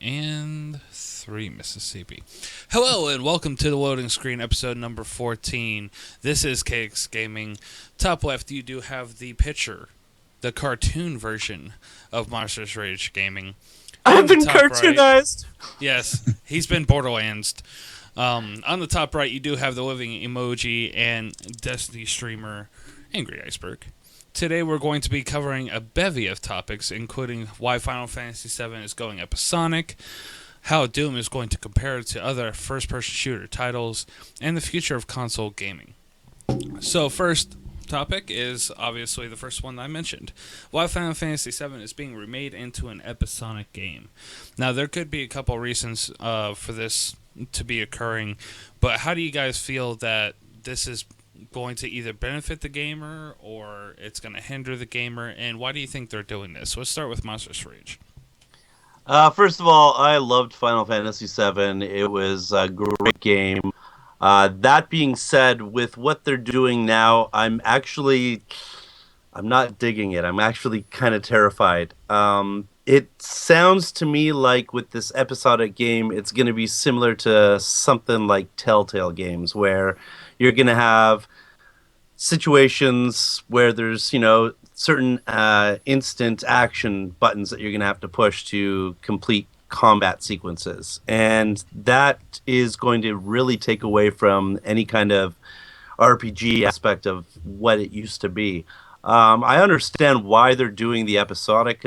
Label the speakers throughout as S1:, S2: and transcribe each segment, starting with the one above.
S1: And 3, Mississippi. Hello and welcome to the loading screen, episode number 14. This is kadexgaming. Top left, you do have the picture, the cartoon version of Monsters Rage Gaming.
S2: I've been cartoonized.
S1: Right, yes, he's been Borderlands. On the top right, you do have the living emoji and Destiny streamer Angry Iceberg. Today we're going to be covering a bevy of topics, including why Final Fantasy VII is going episodic, how Doom is going to compare to other first-person shooter titles, and the future of console gaming. So first topic is obviously the first one I mentioned. Why Final Fantasy VII is being remade into an episodic game. Now there could be a couple reasons for this to be occurring, but how do you guys feel that this is going to either benefit the gamer or it's going to hinder the gamer, and why do you think they're doing this? Let's start with Monsters Rage.
S2: First of all, I loved Final Fantasy VII. It was a great game. That being said, with what they're doing now, I'm not digging it. I'm actually kind of terrified. It sounds to me like with this episodic game, it's going to be similar to something like Telltale games, where you're going to have situations where there's, certain instant action buttons that you're going to have to push to complete combat sequences. And that is going to really take away from any kind of RPG aspect of what it used to be. I understand why they're doing the episodic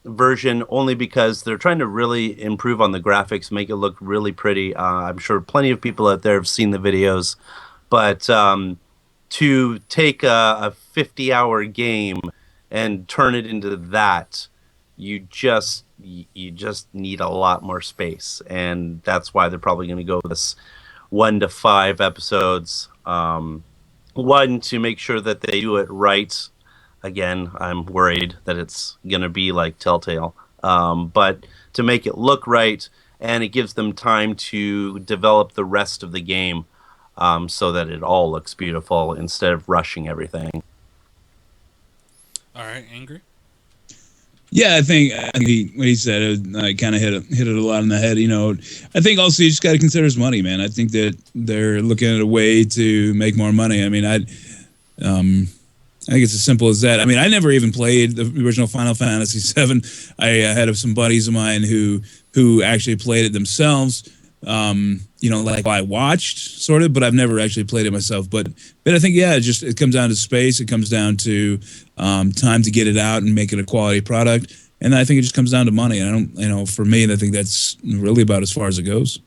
S2: version, only because they're trying to really improve on the graphics, make it look really pretty. I'm sure plenty of people out there have seen the videos, but to take a 50-hour game and turn it into that, you just need a lot more space, and that's why they're probably going to go with this 1 to 5 episodes. One, to make sure that they do it right. Again, I'm worried that it's going to be like Telltale, but to make it look right, and it gives them time to develop the rest of the game, so that it all looks beautiful instead of rushing everything.
S1: All right, Angry?
S3: Yeah, I think what he said, I kind of hit it a lot on the head. I think also you just got to consider his money, man. I think that they're looking at a way to make more money. I mean, I think it's as simple as that. I mean, I never even played the original Final Fantasy VII. I had some buddies of mine who actually played it themselves. Like I watched sort of, but I've never actually played it myself. But I think, yeah, it comes down to space. It comes down to time to get it out and make it a quality product. And I think it just comes down to money. For me, I think that's really about as far as it goes.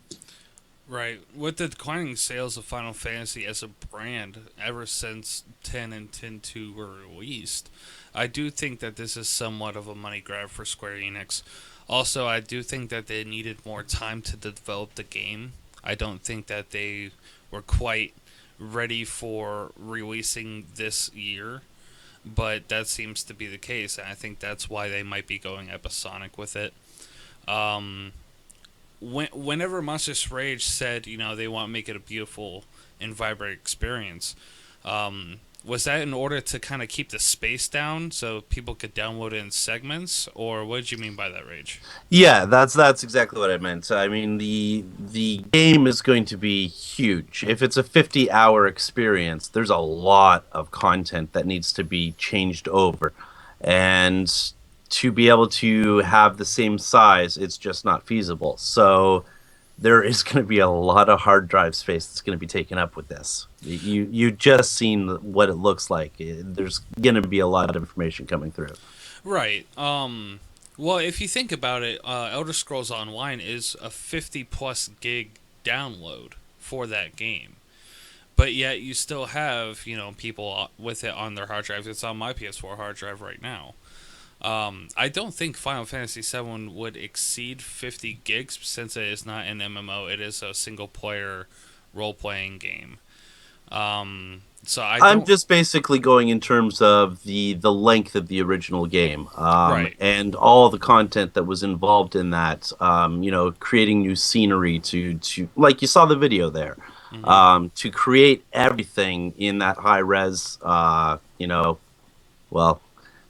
S1: Right. With the declining sales of Final Fantasy as a brand ever since 10 and 10-2 were released, I do think that this is somewhat of a money grab for Square Enix. Also, I do think that they needed more time to develop the game. I don't think that they were quite ready for releasing this year, but that seems to be the case, and I think that's why they might be going episodic with it. Whenever Monsters Rage said, they want to make it a beautiful and vibrant experience, was that in order to kind of keep the space down so people could download it in segments, or what did you mean by that, Rage?
S2: Yeah, that's exactly what I meant. I mean, the game is going to be huge. If it's a 50-hour experience, there's a lot of content that needs to be changed over. And to be able to have the same size, it's just not feasible. So there is going to be a lot of hard drive space that's going to be taken up with this. You just seen what it looks like. There's going to be a lot of information coming through.
S1: Right. Well, if you think about it, Elder Scrolls Online is a 50-plus gig download for that game. But yet you still have, people with it on their hard drives. It's on my PS4 hard drive right now. I don't think Final Fantasy VII would exceed 50 gigs since it is not an MMO. It is a single-player role-playing game. So
S2: I'm just basically going in terms of the length of the original game,
S1: right,
S2: and all the content that was involved in that. Creating new scenery to like you saw the video there, to create everything in that high res.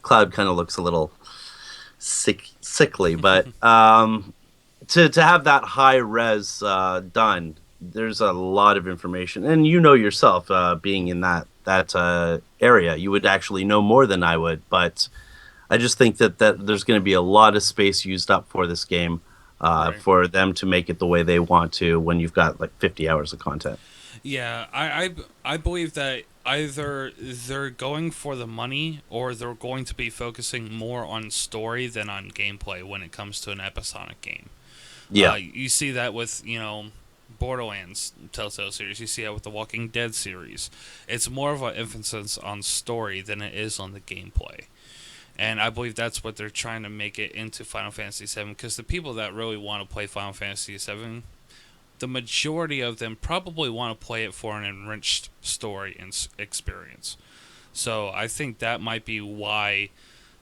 S2: Cloud kind of looks a little sickly. But to have that high res done, there's a lot of information, and you know yourself, being in that area, you would actually know more than I would. But I just think that there's going to be a lot of space used up for this game,
S1: Right.
S2: for them to make it the way they want to when you've got like 50 hours of content.
S1: Yeah, I believe that either they're going for the money or they're going to be focusing more on story than on gameplay when it comes to an episodic game.
S2: Yeah,
S1: You see that with, Borderlands Telltale series. You see that with the Walking Dead series. It's more of an emphasis on story than it is on the gameplay. And I believe that's what they're trying to make it into Final Fantasy VII, because the people that really want to play Final Fantasy VII, the majority of them probably want to play it for an enriched story and experience. So I think that might be why,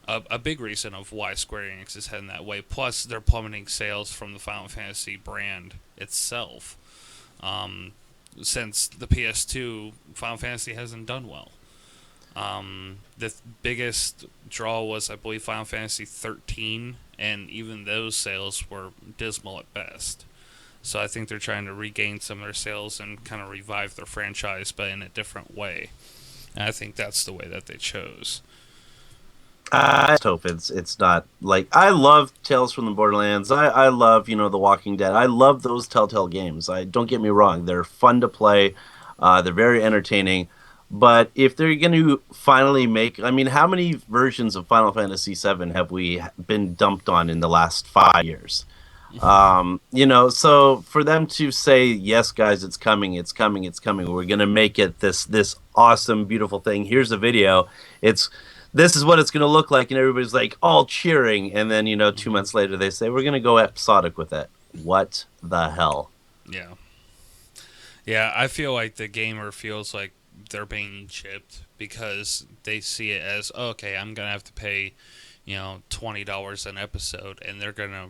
S1: a big reason of why Square Enix is heading that way. Plus, they're plummeting sales from the Final Fantasy brand itself. Since the PS2, Final Fantasy hasn't done well. The biggest draw was, I believe, Final Fantasy 13, and even those sales were dismal at best. So I think they're trying to regain some of their sales and kind of revive their franchise, but in a different way. And I think that's the way that they chose.
S2: I just hope it's not like, I love Tales from the Borderlands. I love The Walking Dead. I love those Telltale games. I don't get me wrong; they're fun to play. They're very entertaining. But if they're going to finally make, I mean, how many versions of Final Fantasy VII have we been dumped on in the last 5 years? So for them to say, yes, guys, it's coming, it's coming, it's coming. We're going to make it this awesome, beautiful thing. Here's a video. This is what it's going to look like. And everybody's like all cheering. And then, 2 months later, they say, we're going to go episodic with it. What the hell?
S1: Yeah. Yeah, I feel like the gamer feels like they're being chipped because they see it as, okay, I'm going to have to pay, $20 an episode, and they're going to,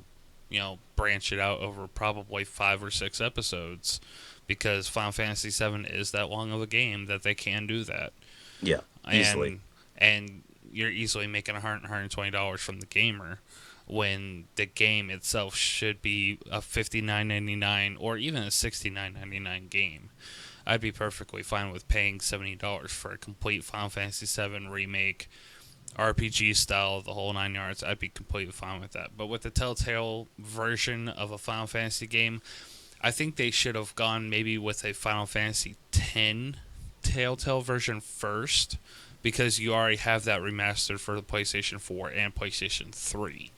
S1: branch it out over probably 5 or 6 episodes because Final Fantasy VII is that long of a game that they can do that.
S2: Yeah, easily.
S1: And you're easily making $120 from the gamer when the game itself should be a $59.99 or even a $69.99 game. I'd be perfectly fine with paying $70 for a complete Final Fantasy VII remake, RPG style, the whole 9 yards. I'd be completely fine with that. But with the Telltale version of a Final Fantasy game, I think they should have gone maybe with a Final Fantasy X Telltale version first, because you already have that remastered for the PlayStation 4 and PlayStation 3.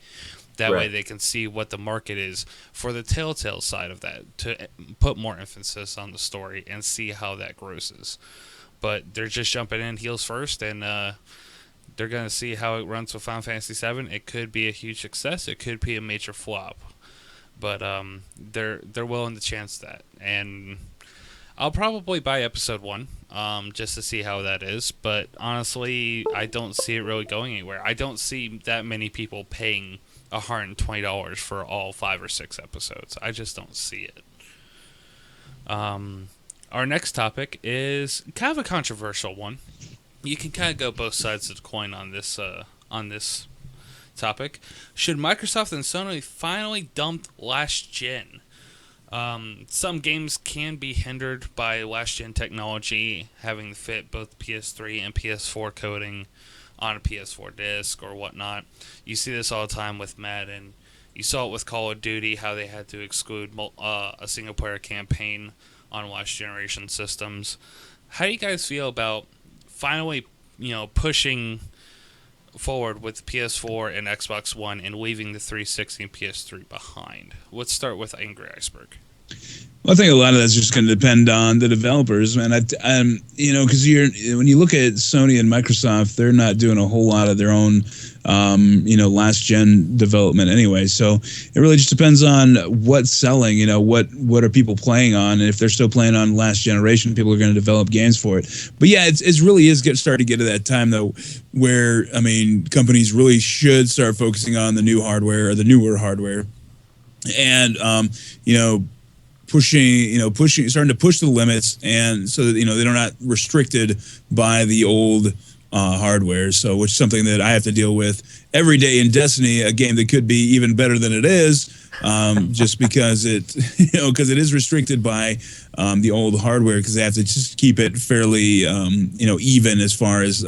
S1: That way they can see what the market is for the Telltale side of that, to put more emphasis on the story and see how that grosses. But they're just jumping in heels first, and they're going to see how it runs with Final Fantasy VII. It could be a huge success. It could be a major flop. But they're willing to chance that. And I'll probably buy episode 1 just to see how that is. But honestly, I don't see it really going anywhere. I don't see that many people paying $120 for all 5 or 6 episodes. I just don't see it. Our next topic is kind of a controversial one. You can kind of go both sides of the coin on this topic. Should Microsoft and Sony finally dump last gen? Some games can be hindered by last gen technology having to fit both PS3 and PS4 coding on a PS4 disc or whatnot. You see this all the time with Madden. You saw it with Call of Duty, how they had to exclude a single player campaign on last generation systems. How do you guys feel about finally, pushing forward with PS4 and Xbox One and leaving the 360 and PS3 behind? Let's start with Angry Iceberg.
S3: Well, I think a lot of that's just going to depend on the developers, man. Because when you look at Sony and Microsoft, they're not doing a whole lot of their own, last gen development anyway. So it really just depends on what's selling. What are people playing on, and if they're still playing on last generation, people are going to develop games for it. But yeah, it's really is starting to get to that time though, where companies really should start focusing on the new hardware or the newer hardware, and starting to push the limits, and so that they're not restricted by the old hardware. So, which is something that I have to deal with every day in Destiny, a game that could be even better than it is, just because it, because it is restricted by the old hardware, because they have to just keep it fairly, even as far as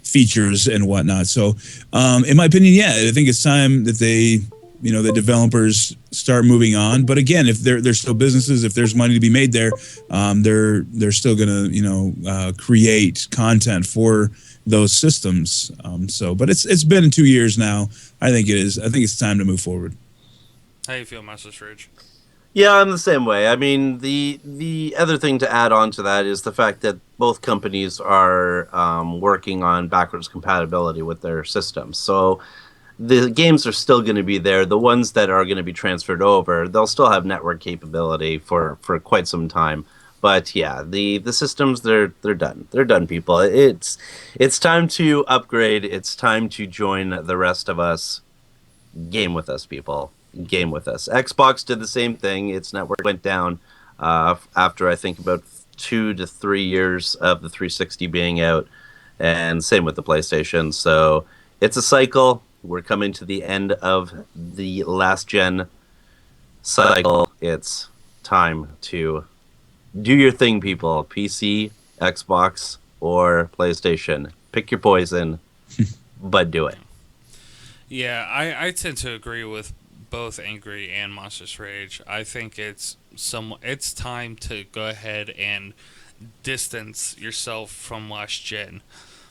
S3: features and whatnot. So, in my opinion, yeah, I think it's time that they, the developers start moving on. But again, if they're still businesses, if there's money to be made there, they're still gonna create content for those systems. But it's been 2 years now. I think it is. I think it's time to move forward.
S1: How you feel, monsterousrage?
S2: Yeah, I'm the same way. I mean, the other thing to add on to that is the fact that both companies are working on backwards compatibility with their systems. So the games are still going to be there. The ones that are going to be transferred over, they'll still have network capability for quite some time. But yeah, the systems they're done. They're done, people. It's time to upgrade. It's time to join the rest of us. Game with us, people. Game with us. Xbox did the same thing. Its network went down after I think about 2 to 3 years of the 360 being out, and same with the PlayStation. So it's a cycle. We're coming to the end of the last gen cycle. It's time to do your thing, people. PC, Xbox, or PlayStation. Pick your poison, but do it.
S1: Yeah, I tend to agree with both Angry and Monsters Rage. I think it's time to go ahead and distance yourself from last gen.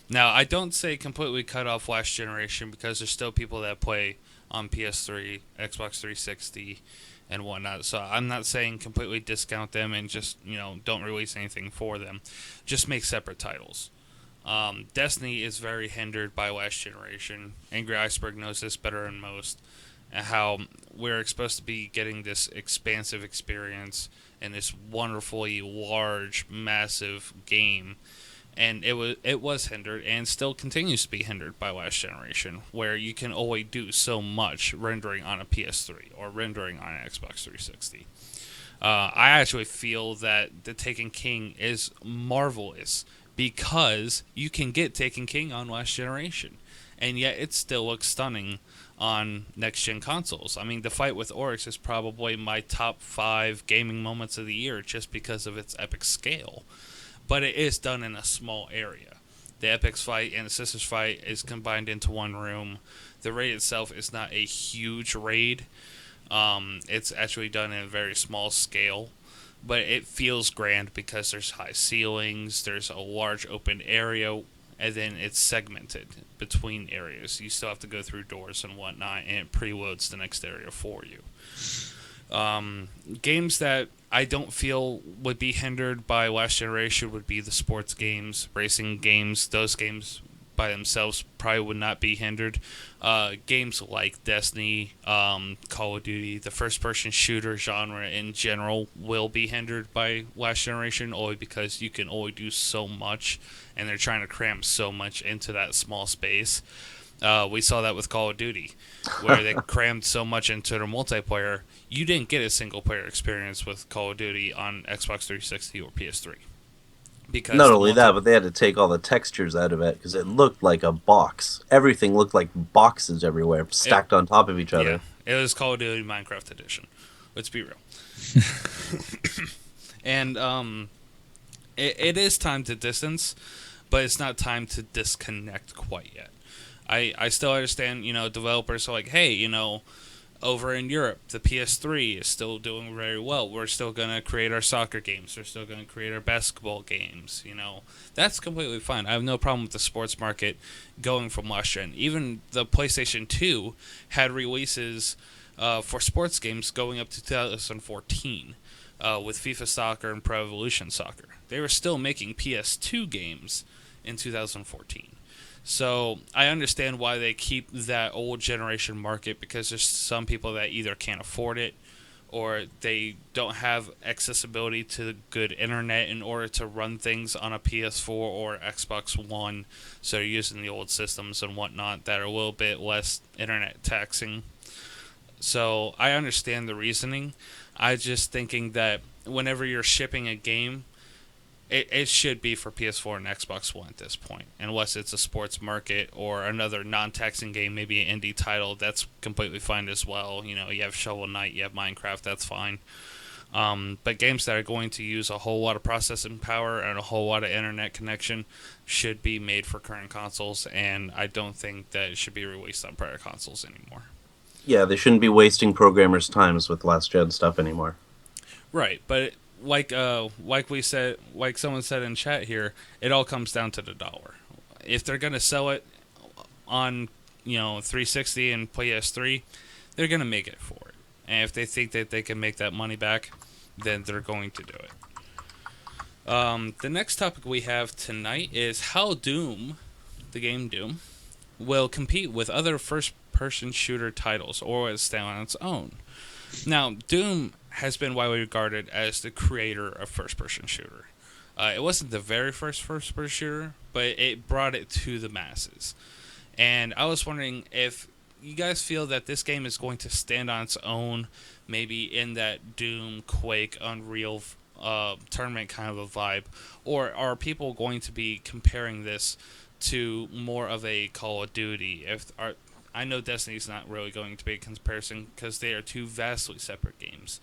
S1: Now, I don't say completely cut off last generation, because there's still people that play on PS3, Xbox 360, and whatnot. So I'm not saying completely discount them and just, don't release anything for them. Just make separate titles. Destiny is very hindered by last generation. Angry Iceberg knows this better than most. How we're supposed to be getting this expansive experience and this wonderfully large, massive game, and it was hindered and still continues to be hindered by last generation, where you can only do so much rendering on a PS3 or rendering on an Xbox 360. I actually feel that the Taken King is marvelous, because you can get Taken King on last generation, and yet it still looks stunning on next gen consoles. I mean, the fight with Oryx is probably my top 5 gaming moments of the year, just because of its epic scale. But it is done in a small area. The Epic's fight and the Sisters fight is combined into one room. The raid itself is not a huge raid. It's actually done in a very small scale. But it feels grand because there's high ceilings, there's a large open area, and then it's segmented between areas. You still have to go through doors and whatnot, and it preloads the next area for you. Games that I don't feel would be hindered by last generation would be the sports games, racing games. Those games by themselves probably would not be hindered. Games like Destiny, Call of Duty, the first-person shooter genre in general will be hindered by last generation, only because you can only do so much, and they're trying to cram so much into that small space. We saw that with Call of Duty, where they crammed so much into their multiplayer. You didn't get a single-player experience with Call of Duty on Xbox 360 or PS3. Because
S2: not only that, but they had to take all the textures out of it because it looked like a box. Everything looked like boxes everywhere, stacked on top of each other.
S1: Yeah, it was Call of Duty Minecraft Edition. Let's be real. And it is time to distance, but it's not time to disconnect quite yet. I still understand, developers are like, hey, over in Europe, the PS3 is still doing very well. We're still going to create our soccer games. We're still going to create our basketball games. That's completely fine. I have no problem with the sports market going from last gen. Even the PlayStation 2 had releases for sports games going up to 2014 with FIFA Soccer and Pro Evolution Soccer. They were still making PS2 games in 2014. So I understand why they keep that old generation market, because there's some people that either can't afford it or they don't have accessibility to good internet in order to run things on a PS4 or Xbox One. So they're using the old systems and whatnot that are a little bit less internet taxing. So I understand the reasoning. I just thinking that whenever you're shipping a game, it should be for PS4 and Xbox One at this point, unless it's a sports market or another non-taxing game, maybe an indie title. That's completely fine as well. You know, you have Shovel Knight, you have Minecraft, that's fine. But games that are going to use a whole lot of processing power and a whole lot of internet connection should be made for current consoles, and I don't think that it should be released on prior consoles anymore.
S2: Yeah, they shouldn't be wasting programmers' times with last gen stuff anymore.
S1: Right, but like we said, like someone said in chat here, it all comes down to the dollar. If they're gonna sell it on 360 and PS3, they're gonna make it for it. And if they think that they can make that money back, then they're going to do it. The next topic we have tonight is how Doom, the game Doom, will compete with other first-person shooter titles or stand on its own. Now, Doom has been widely regarded as the creator of first-person shooter. It wasn't the very first-person shooter, but it brought it to the masses. And I was wondering if you guys feel that this game is going to stand on its own, maybe in that Doom, Quake, Unreal tournament kind of a vibe, or are people going to be comparing this to more of a Call of Duty? I know Destiny's not really going to be a comparison because they are two vastly separate games.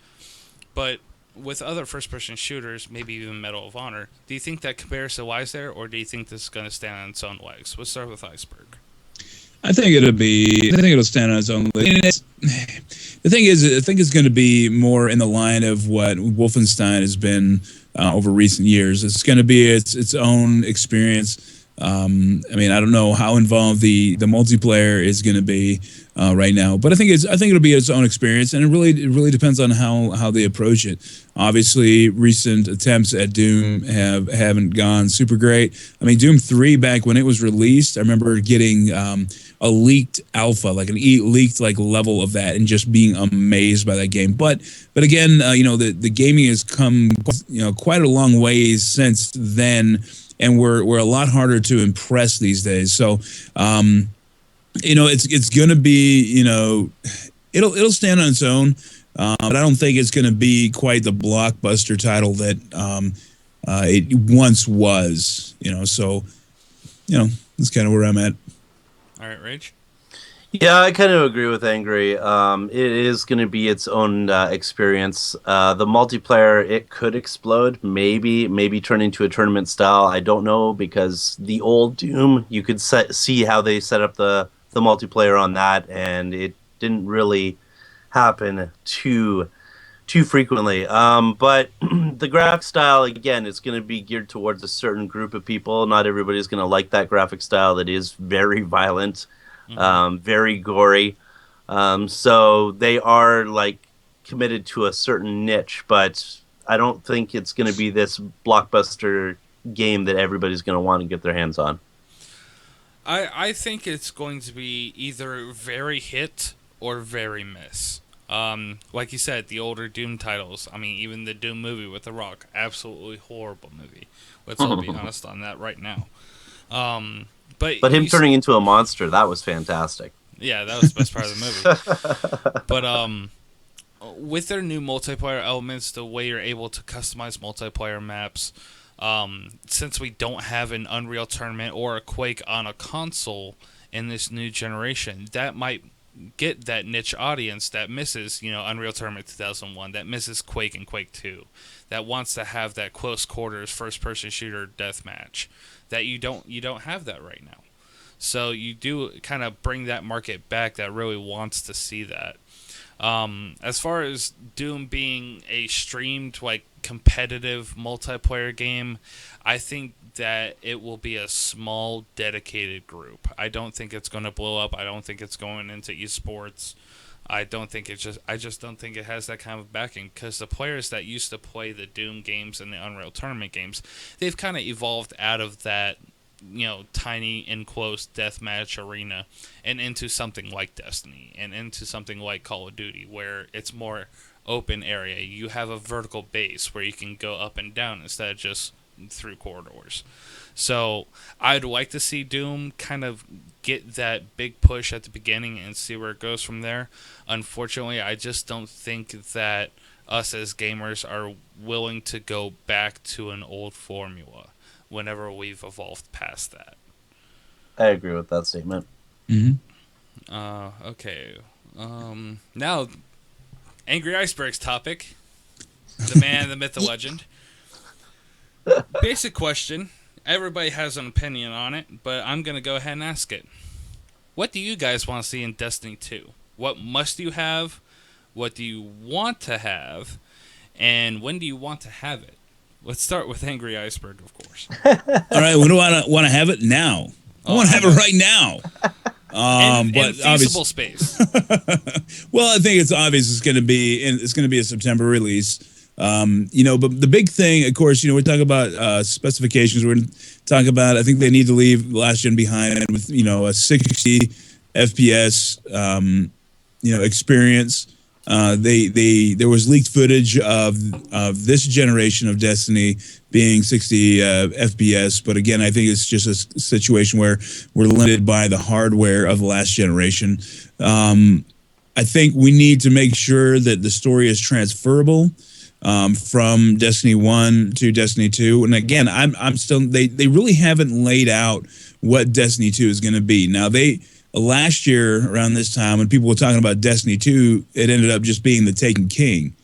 S1: But with other first-person shooters, maybe even Medal of Honor, do you think that comparison lies there, or do you think this is going to stand on its own legs? Let's start with Iceberg.
S3: I think it'll stand on its own legs. The thing is, I think it's going to be more in the line of what Wolfenstein has been over recent years. It's going to be its own experience. I mean, I don't know how involved the multiplayer is going to be right now, but I think it'll be its own experience, and it really depends on how they approach it. Obviously, recent attempts at Doom haven't gone super great. I mean, Doom 3 back when it was released, I remember getting a leaked alpha, like an leaked like level of that, and just being amazed by that game. But again, the gaming has come quite a long ways since then. And we're a lot harder to impress these days. So, it's going to be, it'll stand on its own, but I don't think it's going to be quite the blockbuster title that it once was. So, that's kind of where I'm at.
S1: All right, Rage.
S2: Yeah, I kind of agree with Angry. It is going to be its own experience. The multiplayer, it could explode, maybe turn into a tournament style. I don't know, because the old Doom, you could see how they set up the multiplayer on that, and it didn't really happen too frequently. But the graphic style, again, it's going to be geared towards a certain group of people. Not everybody's going to like that graphic style that is very violent. Very gory. So they are committed to a certain niche, but I don't think it's going to be this blockbuster game that everybody's going to want to get their hands on.
S1: I think it's going to be either very hit or very miss. Like you said, the older Doom titles, I mean, even the Doom movie with The Rock, absolutely horrible movie. Let's all be honest on that right now. But
S2: him turning into a monster, that was fantastic.
S1: Yeah, that was the best part of the movie. But with their new multiplayer elements, the way you're able to customize multiplayer maps, since we don't have an Unreal Tournament or a Quake on a console in this new generation, that might get that niche audience that misses, Unreal Tournament 2001, that misses Quake and Quake 2, that wants to have that close quarters first-person shooter deathmatch. That you don't have that right now. So you do kind of bring that market back that really wants to see that. As far as Doom being a streamed competitive multiplayer game, I think that it will be a small dedicated group. I don't think it's going to blow up. I don't think it's going into esports. I just don't think it has that kind of backing, because the players that used to play the Doom games and the Unreal Tournament games, they've kind of evolved out of that, tiny enclosed deathmatch arena and into something like Destiny and into something like Call of Duty, where it's more open area. You have a vertical base where you can go up and down instead of just through corridors. So I'd like to see Doom kind of get that big push at the beginning and see where it goes from there. Unfortunately, I just don't think that us as gamers are willing to go back to an old formula whenever we've evolved past that.
S2: I agree with that statement.
S1: Okay. Now, Angry Iceberg's topic. The man, the myth, the legend. Basic question. Everybody has an opinion on it, but I'm going to go ahead and ask it. What do you guys want to see in Destiny 2? What must you have? What do you want to have? And when do you want to have it? Let's start with Angry Iceberg, of course.
S3: All right, when do I want to have it? Now. I want to have it right now.
S1: In feasible space.
S3: Well, I think it's obvious it's going to be a September release. But the big thing, of course, we're talking about specifications. We're talking about, I think they need to leave Last Gen behind with, a 60 FPS, experience. There was leaked footage of this generation of Destiny being 60 FPS, but again, I think it's just a situation where we're limited by the hardware of the last generation. I think we need to make sure that the story is transferable from Destiny 1 to Destiny 2. And again, I'm still they really haven't laid out what Destiny 2 is going to be. Now last year around this time when people were talking about Destiny 2, it ended up just being the Taken King.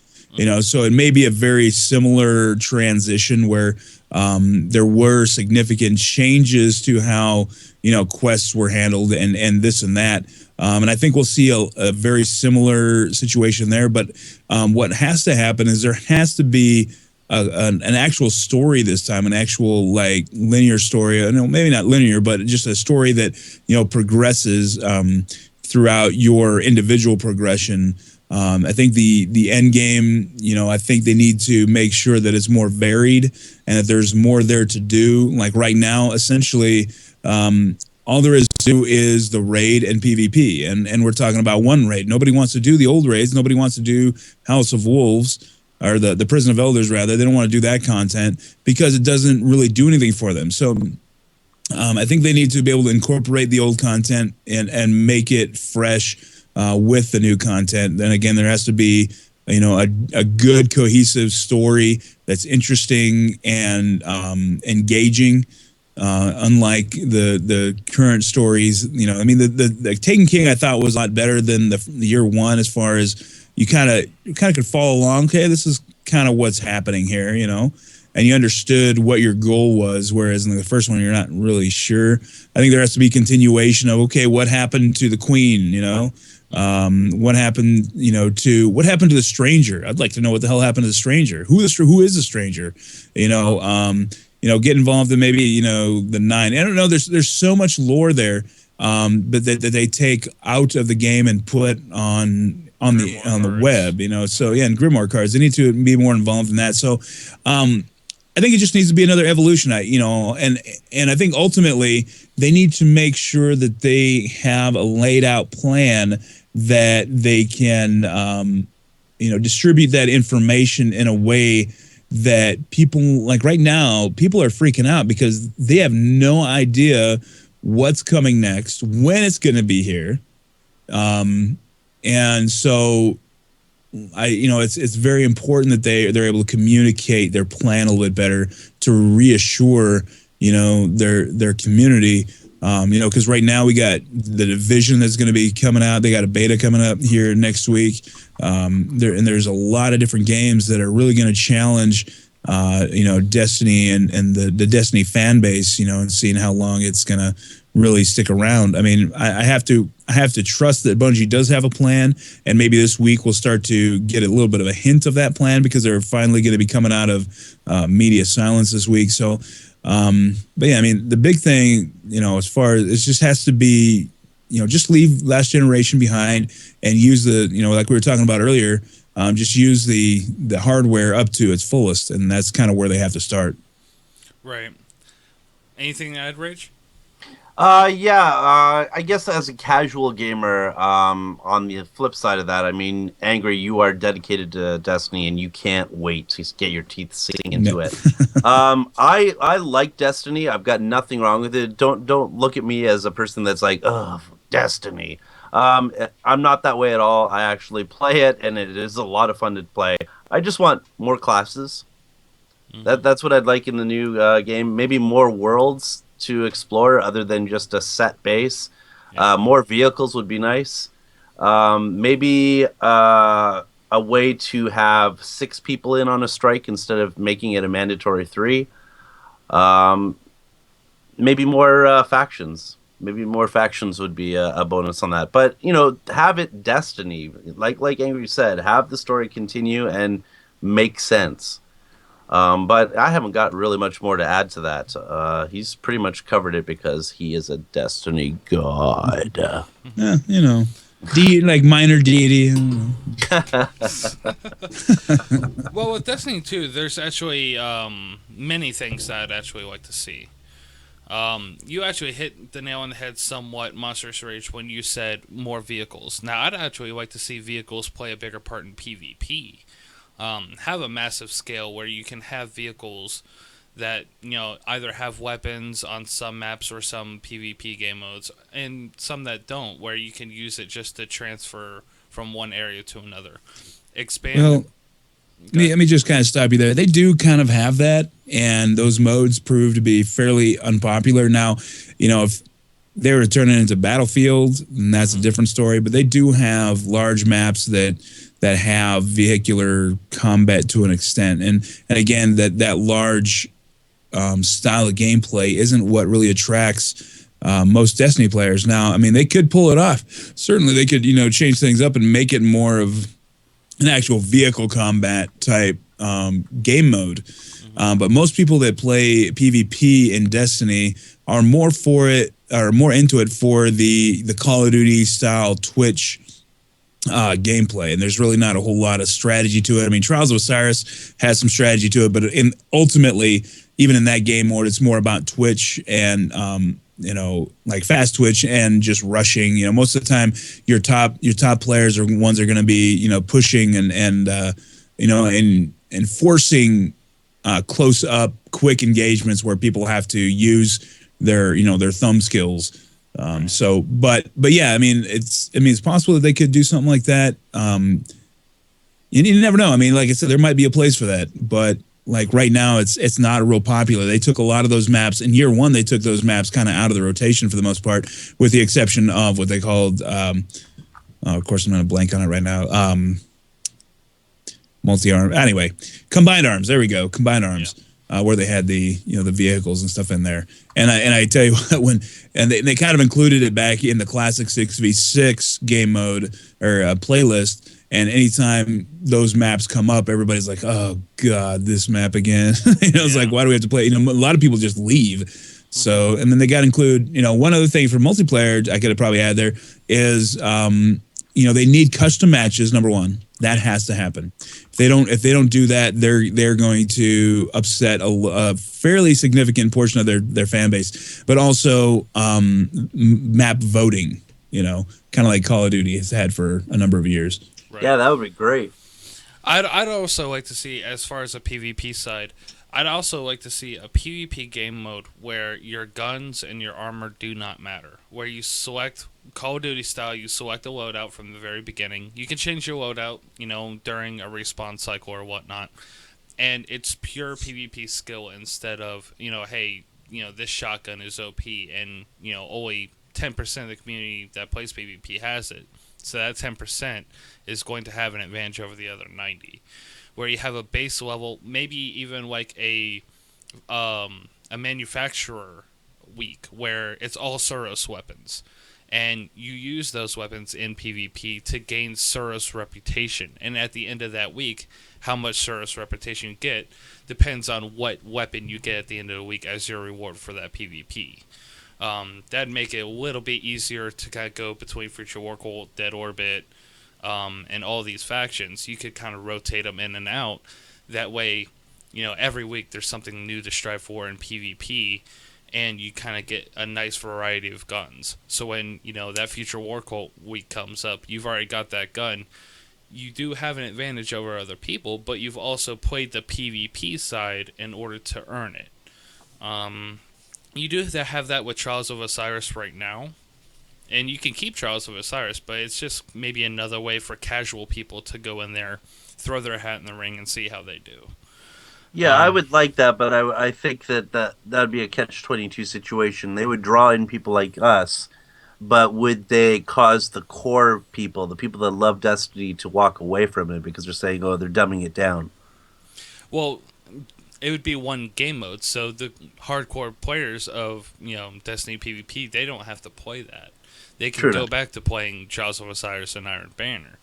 S3: So it may be a very similar transition where there were significant changes to how, quests were handled and this and that. And I think we'll see a very similar situation there. But what has to happen is there has to be an actual story this time, an actual linear story. Maybe not linear, but just a story that, progresses throughout your individual progression. I think the end game, I think they need to make sure that it's more varied and that there's more there to do. Like right now, essentially, all there is to do is the raid and PvP. And we're talking about one raid. Nobody wants to do the old raids. Nobody wants to do House of Wolves or the Prison of Elders, rather. They don't want to do that content because it doesn't really do anything for them. So I think they need to be able to incorporate the old content and make it fresh with the new content. Then again, there has to be, a good cohesive story that's interesting and engaging. Unlike the current stories, the Taken King I thought was a lot better than the year one as far as you kind of could follow along. Okay, this is kind of what's happening here, and you understood what your goal was. Whereas in the first one, you're not really sure. I think there has to be continuation of, okay, what happened to the Queen? What happened, to the Stranger? I'd like to know what the hell happened to the Stranger. Who is the Stranger? Get involved in maybe, the 9. I don't know. There's so much lore there, but that they take out of the game and put on the web, So yeah, and Grimoire cards, they need to be more involved in that. So, I think it just needs to be another evolution, and I think ultimately they need to make sure that they have a laid out plan that they can, distribute that information in a way that people, like right now, people are freaking out because they have no idea what's coming next, when it's going to be here. And so it's very important that they're able to communicate their plan a little bit better to reassure, their community. Because right now we got the Division that's going to be coming out. They got a beta coming up here next week. There's a lot of different games that are really going to challenge, Destiny and the Destiny fan base, and seeing how long it's going to really stick around. I mean, I have to trust that Bungie does have a plan, and maybe this week we'll start to get a little bit of a hint of that plan because they're finally going to be coming out of media silence this week. So, but yeah, I mean, the big thing, as far as it just has to be, just leave Last Generation behind and use the, like we were talking about earlier, just use the hardware up to its fullest, and that's kind of where they have to start.
S1: Right. Anything to add, Rage?
S2: I guess as a casual gamer, on the flip side of that, I mean, Angry, you are dedicated to Destiny and you can't wait to get your teeth sinking into it. I like Destiny. I've got nothing wrong with it. Don't look at me as a person that's like, oh, Destiny. I'm not that way at all. I actually play it, and it is a lot of fun to play. I just want more classes. That's what I'd like in the new game. Maybe more worlds to explore other than just a set base.
S1: Yeah.
S2: More vehicles would be nice. Maybe a way to have 6 people in on a strike instead of making it a mandatory 3. Um, Maybe more factions. Maybe more factions would be a bonus on that. But have it Destiny, like Angry said, have the story continue and make sense. But I haven't got really much more to add to that. He's pretty much covered it because he is a Destiny god.
S3: Yeah, like minor deity.
S1: Well, with Destiny 2, there's actually many things that I'd actually like to see. You actually hit the nail on the head somewhat, Monsters Rage, when you said more vehicles. Now, I'd actually like to see vehicles play a bigger part in PvP. Have a massive scale where you can have vehicles that either have weapons on some maps or some PvP game modes, and some that don't, where you can use it just to transfer from one area to another. Expand.
S3: Well, let me just kind of stop you there. They do kind of have that, and those modes prove to be fairly unpopular. Now, if they were turning into Battlefield, and that's a different story. But they do have large maps that have vehicular combat to an extent, and again, that large style of gameplay isn't what really attracts most Destiny players. Now, I mean, they could pull it off. Certainly, they could change things up and make it more of an actual vehicle combat type game mode. But most people that play PvP in Destiny are more for it, or more into it for the Call of Duty style Twitch gameplay, and there's really not a whole lot of strategy to it. I mean, Trials of Osiris has some strategy to it, but ultimately, even in that game mode, it's more about Twitch and like fast Twitch and just rushing. Most of the time, your top players are ones that are going to be pushing and forcing close up quick engagements where people have to use their thumb skills. But yeah, I mean, it's possible that they could do something like that. You never know. I mean, like I said, there might be a place for that, but like right now, it's not real popular. They took a lot of those maps in year one. They took those maps kind of out of the rotation for the most part, with the exception of what they called. Of course, I'm going to blank on it right now. Multi-arm. Anyway, combined arms. There we go. Combined arms. Yeah. Where they had the the vehicles and stuff in there, and I tell you what, they kind of included it back in the classic 6v6 game mode or playlist. And anytime those maps come up, everybody's like, "Oh God, this map again!" It's like, why do we have to play? A lot of people just leave. So, and then they got to include, one other thing for multiplayer. I could have probably had there is, they need custom matches. Number one, that has to happen. If they don't do that, they're going to upset a fairly significant portion of their fan base. But also map voting, kind of like Call of Duty has had for a number of years.
S1: Right.
S2: Yeah, that would be great.
S1: I'd also like to see, as far as a PvP side, I'd also like to see a PvP game mode where your guns and your armor do not matter. Where you select, Call of Duty style, you select a loadout from the very beginning. You can change your loadout, during a respawn cycle or whatnot. And it's pure PvP skill instead of, hey, this shotgun is OP and, only 10% of the community that plays PvP has it. So that 10% is going to have an advantage over the other 90. Where you have a base level, maybe even like a manufacturer week where it's all Suros weapons. And you use those weapons in PvP to gain Suros reputation. And at the end of that week, how much Suros reputation you get depends on what weapon you get at the end of the week as your reward for that PvP. That'd make it a little bit easier to kind of go between Future War Cult, Dead Orbit, and all these factions. You could kind of rotate them in and out. That way, every week there's something new to strive for in PvP, and you kind of get a nice variety of guns. So when, that Future War Cult week comes up, you've already got that gun. You do have an advantage over other people, but you've also played the PvP side in order to earn it. You do have that with Trials of Osiris right now, And you can keep Trials of Osiris, but it's just maybe another way for casual people to go in there, throw their hat in the ring, and see how they do.
S2: Yeah, I
S1: Um,
S2: would like that, but I think that would be a catch-22 situation. They would draw in people like us, but would they cause the core people, the people that love Destiny, to walk away from it because they're saying, "Oh, they're dumbing it down"?
S1: well, it would be one game mode, so the hardcore players of Destiny PvP, they don't have to play that. They can
S2: True
S1: go
S2: enough.
S1: back to playing Trials of Osiris and Iron Banner.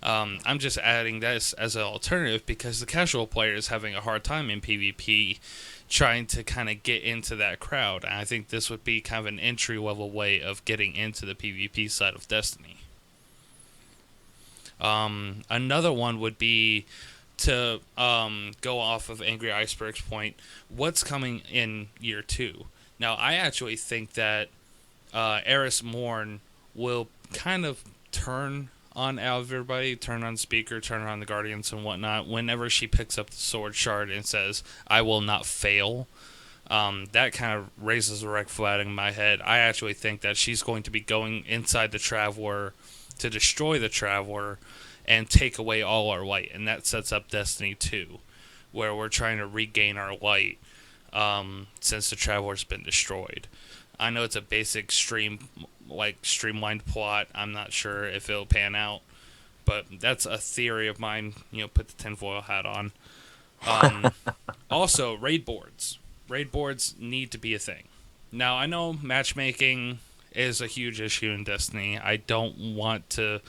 S1: I'm just adding this as an alternative because the casual player is having a hard time in PvP trying to kind of get into that crowd. And I think this would be kind of an entry level way of getting into the PvP side of Destiny. Another one would be to go off of Angry Iceberg's point, what's coming in year 2? Now, I actually think that Eris Morn will kind of turn on everybody, turn on Speaker, turn on the Guardians and whatnot, whenever she picks up the sword shard and says, "I will not fail." That kind of raises a red flag in my head. I actually think that she's going to be going inside the Traveler to destroy the Traveler and take away all our light, and that sets up Destiny 2, where we're trying to regain our light since the Traveler's been destroyed. I know it's a basic streamlined plot. I'm not sure if it'll pan out, but that's a theory of mine. Put the tinfoil hat on. Also, raid boards. Raid boards need to be a thing. Now, I know matchmaking is a huge issue in Destiny. I don't want to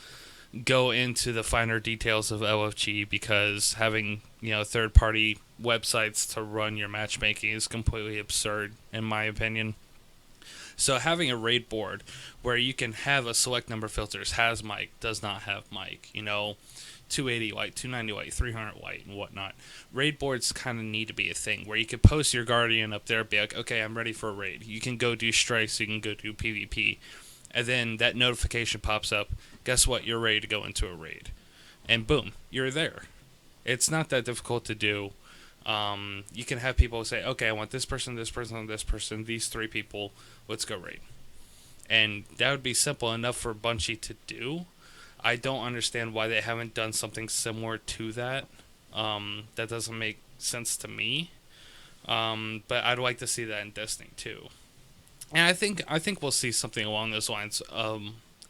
S1: go into the finer details of LFG because having third-party websites to run your matchmaking is completely absurd, in my opinion. So having a raid board where you can have a select number of filters, has mic, does not have mic, 280 light, 290 light, 300 light, and whatnot. Raid boards kind of need to be a thing where you could post your Guardian up there, be like, okay, I'm ready for a raid. You can go do strikes, you can go do PvP. And then that notification pops up. Guess what? You're ready to go into a raid. And boom, you're there. It's not that difficult to do. You can have people say, okay, I want this person, this person, this person, these 3 people. Let's go raid. And that would be simple enough for Bungie to do. I don't understand why they haven't done something similar to that. That doesn't make sense to me. But I'd like to see that in Destiny 2. And I think we'll see something along those lines.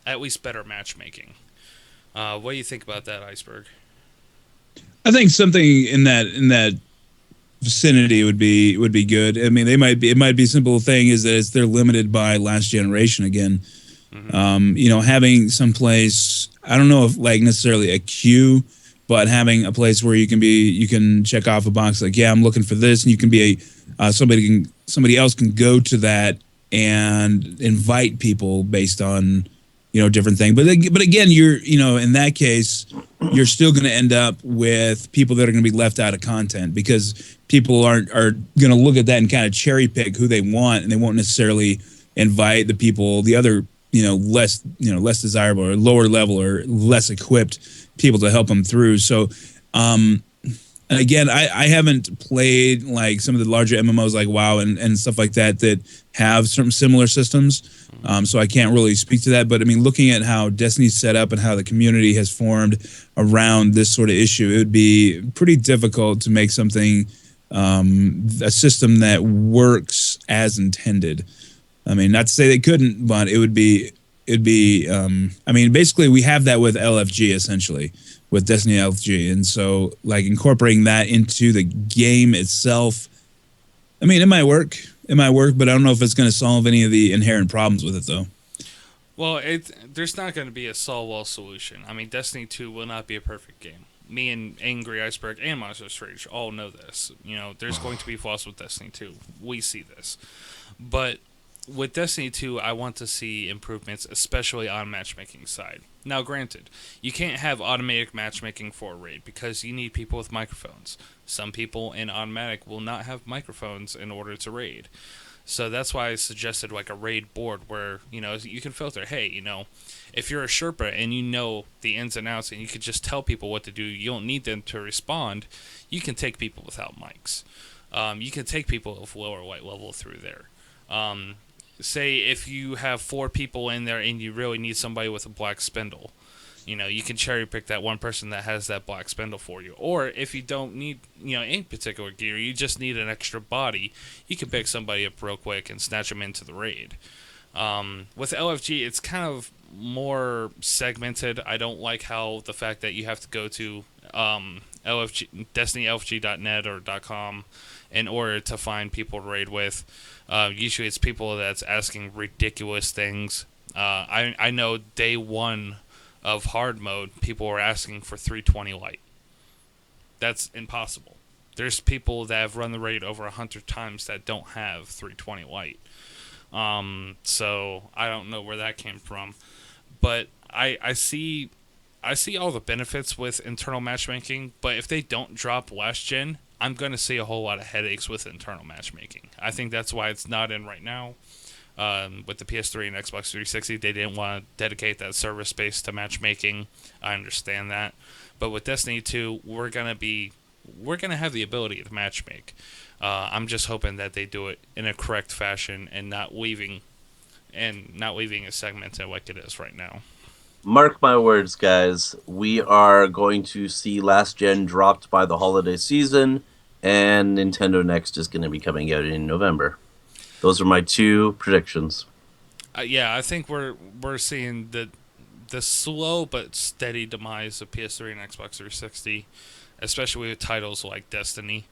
S1: At least better matchmaking. What do you think about that, Iceberg?
S3: I think something in that vicinity would be good. I mean, it might be a simple thing is that they're limited by last generation again. Mm-hmm. Having some place, I don't know if like necessarily a queue, but having a place where you can check off a box like, yeah, I'm looking for this, and you can be somebody else can go to that and invite people based on different thing. But again, you're in that case, you're still going to end up with people that are going to be left out of content because people are going to look at that and kind of cherry pick who they want, and they won't necessarily invite the other less desirable or lower level or less equipped people to help them through. So and again, I haven't played like some of the larger MMOs like WoW and stuff like that have some similar systems. So I can't really speak to that. But I mean, looking at how Destiny's set up and how the community has formed around this sort of issue, it would be pretty difficult to make something, a system that works as intended. I mean, not to say they couldn't, but it'd be, I mean, basically we have that with LFG essentially. With Destiny LFG, and so like incorporating that into the game itself, I mean, it might work, but I don't know if it's going to solve any of the inherent problems with it, though.
S1: Well, there's not going to be a solve-all solution. I mean, Destiny 2 will not be a perfect game. Me and Angry Iceberg and monsterousrage all know this. There's going to be flaws with Destiny 2. We see this, but with Destiny 2, I want to see improvements, especially on matchmaking side. Now, granted, you can't have automatic matchmaking for a raid because you need people with microphones. Some people in automatic will not have microphones in order to raid. So that's why I suggested like a raid board where, you can filter, hey, if you're a Sherpa and you know the ins and outs and you could just tell people what to do, you don't need them to respond, you can take people without mics. You can take people of lower light level through there. say if you have 4 people in there and you really need somebody with a black spindle, you can cherry pick that one person that has that black spindle for you. Or if you don't need, any particular gear, you just need an extra body, you can pick somebody up real quick and snatch them into the raid. With LFG, it's kind of more segmented. I don't like how the fact that you have to go to LFG, DestinyLFG.net or .com in order to find people to raid with. Usually it's people that's asking ridiculous things. I know day one of hard mode, people were asking for 320 light. That's impossible. There's people that have run the raid over 100 times that don't have 320 light. So I don't know where that came from, but I see all the benefits with internal matchmaking. But if they don't drop last gen, I'm going to see a whole lot of headaches with internal matchmaking. I think that's why it's not in right now. With the PS3 and Xbox 360, they didn't want to dedicate that server space to matchmaking. I understand that, but with Destiny 2, we're gonna have the ability to matchmake. I'm just hoping that they do it in a correct fashion and not leaving it segmented like it is right now.
S2: Mark my words, guys. We are going to see last gen dropped by the holiday season, and Nintendo Next is going to be coming out in November. Those are my 2 predictions.
S1: Yeah, I think we're seeing the slow but steady demise of PS3 and Xbox 360, especially with titles like Destiny.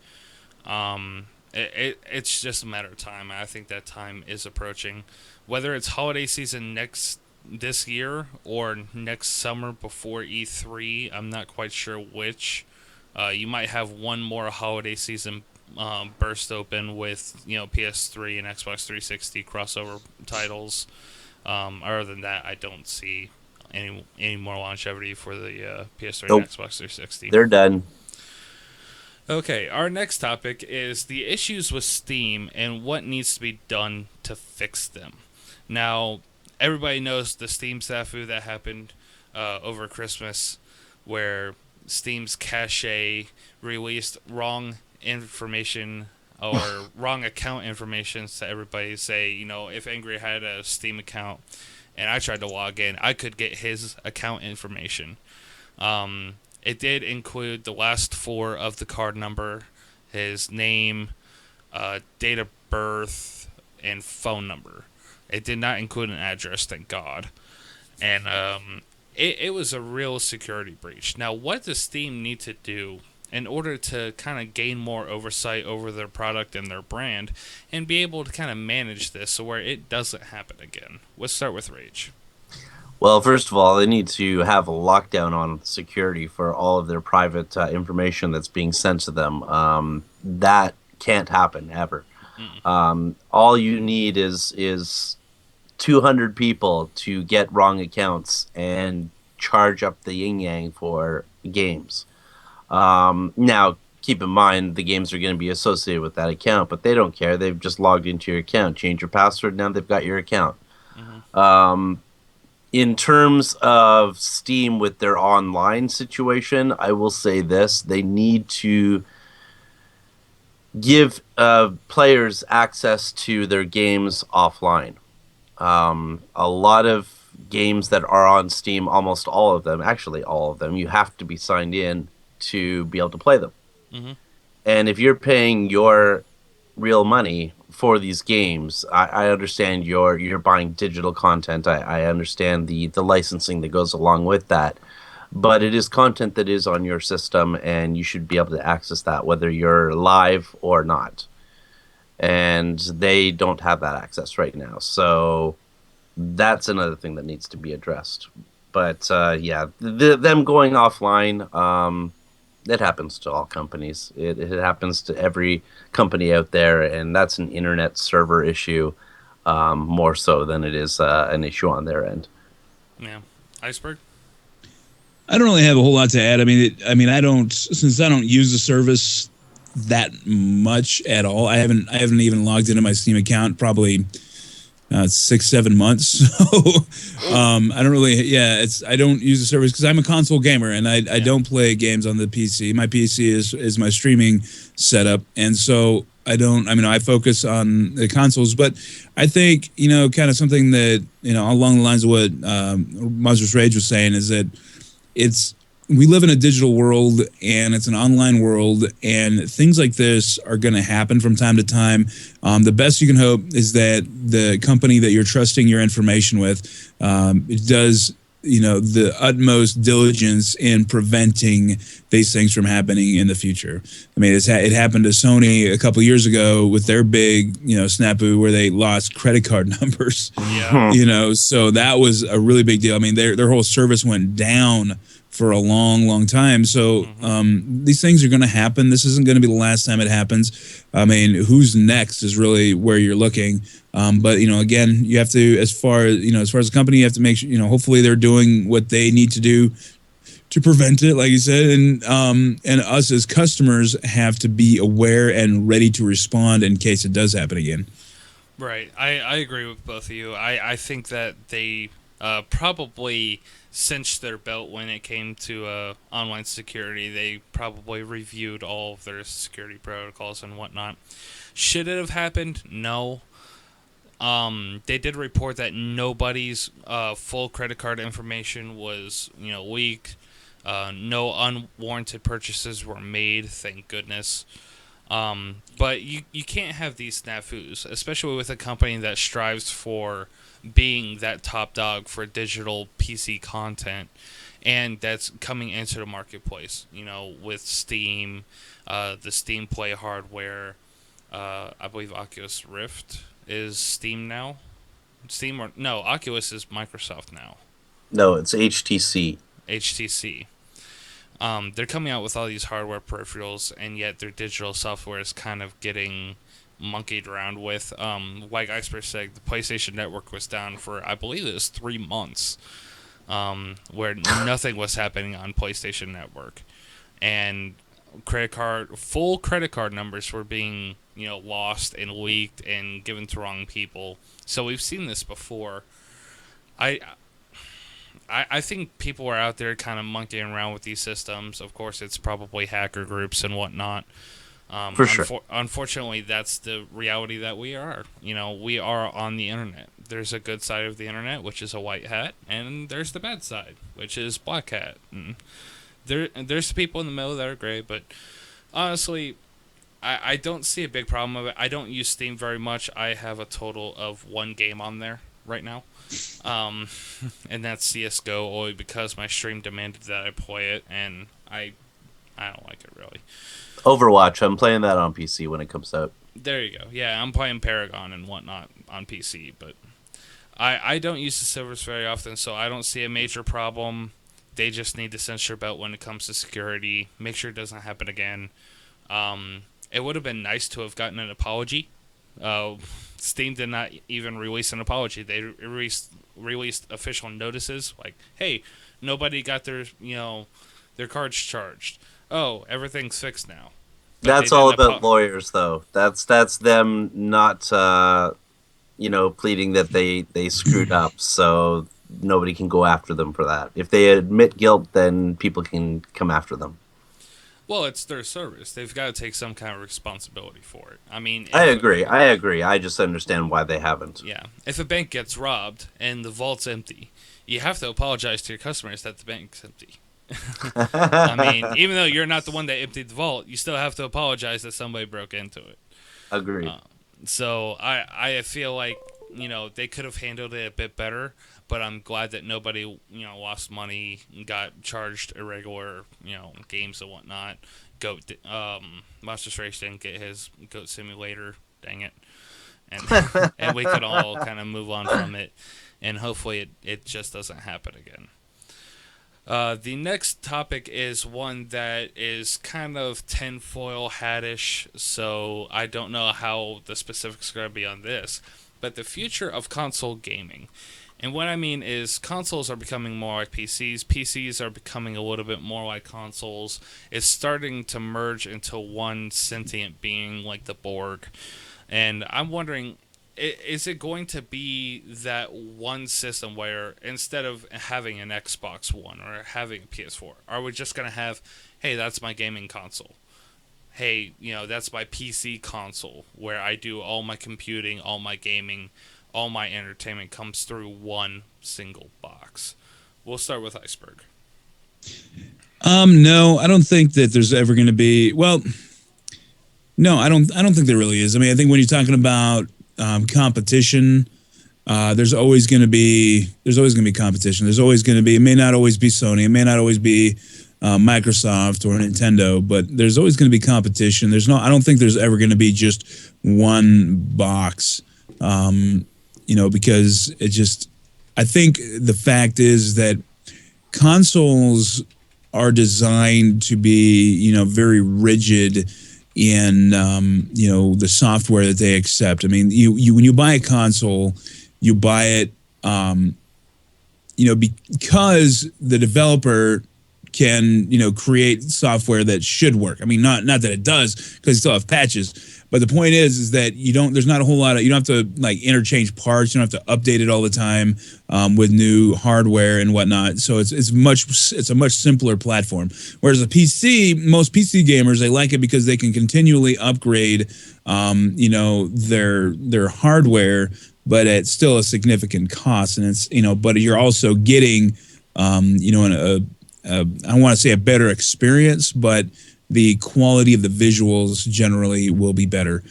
S1: It's just a matter of time. I think that time is approaching. Whether it's holiday season this year or next summer before E3, I'm not quite sure which. You might have one more holiday season burst open with PS3 and Xbox 360 crossover titles. Other than that, I don't see any more longevity for the PS3 and Xbox 360.
S2: They're done.
S1: Okay, our next topic is the issues with Steam and what needs to be done to fix them. Now, everybody knows the Steam snafu that happened over Christmas, where Steam's cache released wrong information or wrong account information to everybody. Say, if Angry had a Steam account and I tried to log in, I could get his account information. It did include the last 4 of the card number, his name, date of birth, and phone number. It did not include an address, thank God. And it was a real security breach. Now, what does Steam need to do in order to kind of gain more oversight over their product and their brand and be able to kind of manage this so where it doesn't happen again? Let's start with Rage.
S2: Well, first of all, they need to have a lockdown on security for all of their private information that's being sent to them. That can't happen ever. All you need is 200 people to get wrong accounts and charge up the yin-yang for games. Now, keep in mind, the games are going to be associated with that account, but they don't care. They've just logged into your account, changed your password, now they've got your account. In terms of Steam with their online situation, I will say this. They need to give players access to their games offline. A lot of games that are on Steam, almost all of them, actually all of them, you have to be signed in to be able to play them. And if you're paying your real money for these games, I understand you're buying digital content. I understand the licensing that goes along with that. But it is content that is on your system, and you should be able to access that whether you're live or not. And they don't have that access right now. So that's another thing that needs to be addressed. But yeah, them going offline, it happens to all companies. It happens to every company out there, and that's an internet server issue more so than it is an issue on their end.
S1: Yeah. Iceberg?
S3: I don't really have a whole lot to add. I don't use the service that much at all. I haven't even logged into my Steam account probably 6-7 months. So I don't really, I don't use the service because I'm a console gamer and I don't play games on the PC. My PC is my streaming setup, and so I don't. I mean, I focus on the consoles, but I think kind of something that along the lines of what Monsters Rage was saying is that it's we live in a digital world and it's an online world, and things like this are going to happen from time to time. The best you can hope is that the company that you're trusting your information with does the utmost diligence in preventing these things from happening in the future. I mean, it happened to Sony a couple of years ago with their big snafu where they lost credit card numbers.
S1: Yeah.
S3: So that was a really big deal. I mean, their whole service went down for a long, long time. So these things are going to happen. This isn't going to be the last time it happens. I mean, who's next is really where you're looking. But again, you have to, as far as the company, you have to make sure, hopefully they're doing what they need to do to prevent it, like you said, and us as customers have to be aware and ready to respond in case it does happen again.
S1: Right. I agree with both of you. I think that they probably cinched their belt when it came to online security. They probably reviewed all of their security protocols and whatnot. Should it have happened? No. They did report that nobody's full credit card information was leaked. No unwarranted purchases were made, thank goodness. But you can't have these snafus, especially with a company that strives for being that top dog for digital PC content, and that's coming into the marketplace. With Steam, the Steam Play hardware. I believe Oculus Rift is Steam now. Oculus is Microsoft now.
S2: No, it's HTC.
S1: HTC. They're coming out with all these hardware peripherals, and yet their digital software is kind of getting monkeyed around with. Like Iceberg said, the PlayStation Network was down for, I believe it was 3 months, where nothing was happening on PlayStation Network. And full credit card numbers were being, lost and leaked and given to wrong people. So we've seen this before. I think people are out there kind of monkeying around with these systems. Of course, it's probably hacker groups and whatnot.
S2: For sure.
S1: Unfortunately, that's the reality that we are. We are on the internet. There's a good side of the internet, which is a white hat, and there's the bad side, which is black hat. And there's people in the middle that are gray, but honestly, I don't see a big problem of it. I don't use Steam very much. I have a total of 1 game on there right now. And that's CSGO, only because my stream demanded that I play it, and I don't like it really.
S2: Overwatch, I'm playing that on PC when it comes out.
S1: There you go. Yeah, I'm playing Paragon and whatnot on PC, but I don't use the servers very often, so I don't see a major problem. They just need to censor belt when it comes to security. Make sure it doesn't happen again. It would have been nice to have gotten an apology. Steam did not even release an apology. They released official notices like, "Hey, nobody got their cards charged. Oh, everything's fixed now." But
S2: that's all about lawyers, though. That's them not pleading that they screwed up, so nobody can go after them for that. If they admit guilt, then people can come after them.
S1: Well, it's their service. They've got to take some kind of responsibility for it. I mean,
S2: I agree. I just understand why they haven't.
S1: Yeah. If a bank gets robbed and the vault's empty, you have to apologize to your customers that the bank's empty. I mean, even though you're not the one that emptied the vault, you still have to apologize that somebody broke into it.
S2: Agreed.
S1: So I feel like, they could have handled it a bit better, but I'm glad that nobody, lost money, got charged irregular, games and whatnot. Monsters Rage didn't get his Goat Simulator, dang it. And we could all kind of move on from it, and hopefully it just doesn't happen again. The next topic is one that is kind of tinfoil hat-ish, so I don't know how the specifics are going to be on this. But the future of console gaming. And what I mean is consoles are becoming more like PCs. PCs are becoming a little bit more like consoles. It's starting to merge into one sentient being like the Borg. And I'm wondering, is it going to be that one system where instead of having an Xbox One or having a PS4, are we just going to have, hey, that's my gaming console? hey, that's my PC console where I do all my computing, all my gaming, all my entertainment comes through one single box. We'll start with Iceberg.
S3: No, I don't think that there's ever going to be. Well, no, I don't. I don't think there really is. I mean, I think when you're talking about competition, there's always going to be. There's always going to be competition. There's always going to be. It may not always be Sony. It may not always be Microsoft or Nintendo, but there's always going to be competition. There's no. I don't think there's ever going to be just one box. Because it just. I think the fact is that consoles are designed to be, very rigid in, the software that they accept. I mean, you when you buy a console, you buy it, because the developer can, create software that should work. I mean, not that it does, because you still have patches. But the point is that there's not a whole lot of, you don't have to like interchange parts. You don't have to update it all the time with new hardware and whatnot. So it's a much simpler platform. Whereas a PC, most PC gamers, they like it because they can continually upgrade, their hardware, but at still a significant cost. And it's, but you're also getting, I don't want to say a better experience, but the quality of the visuals generally will be better.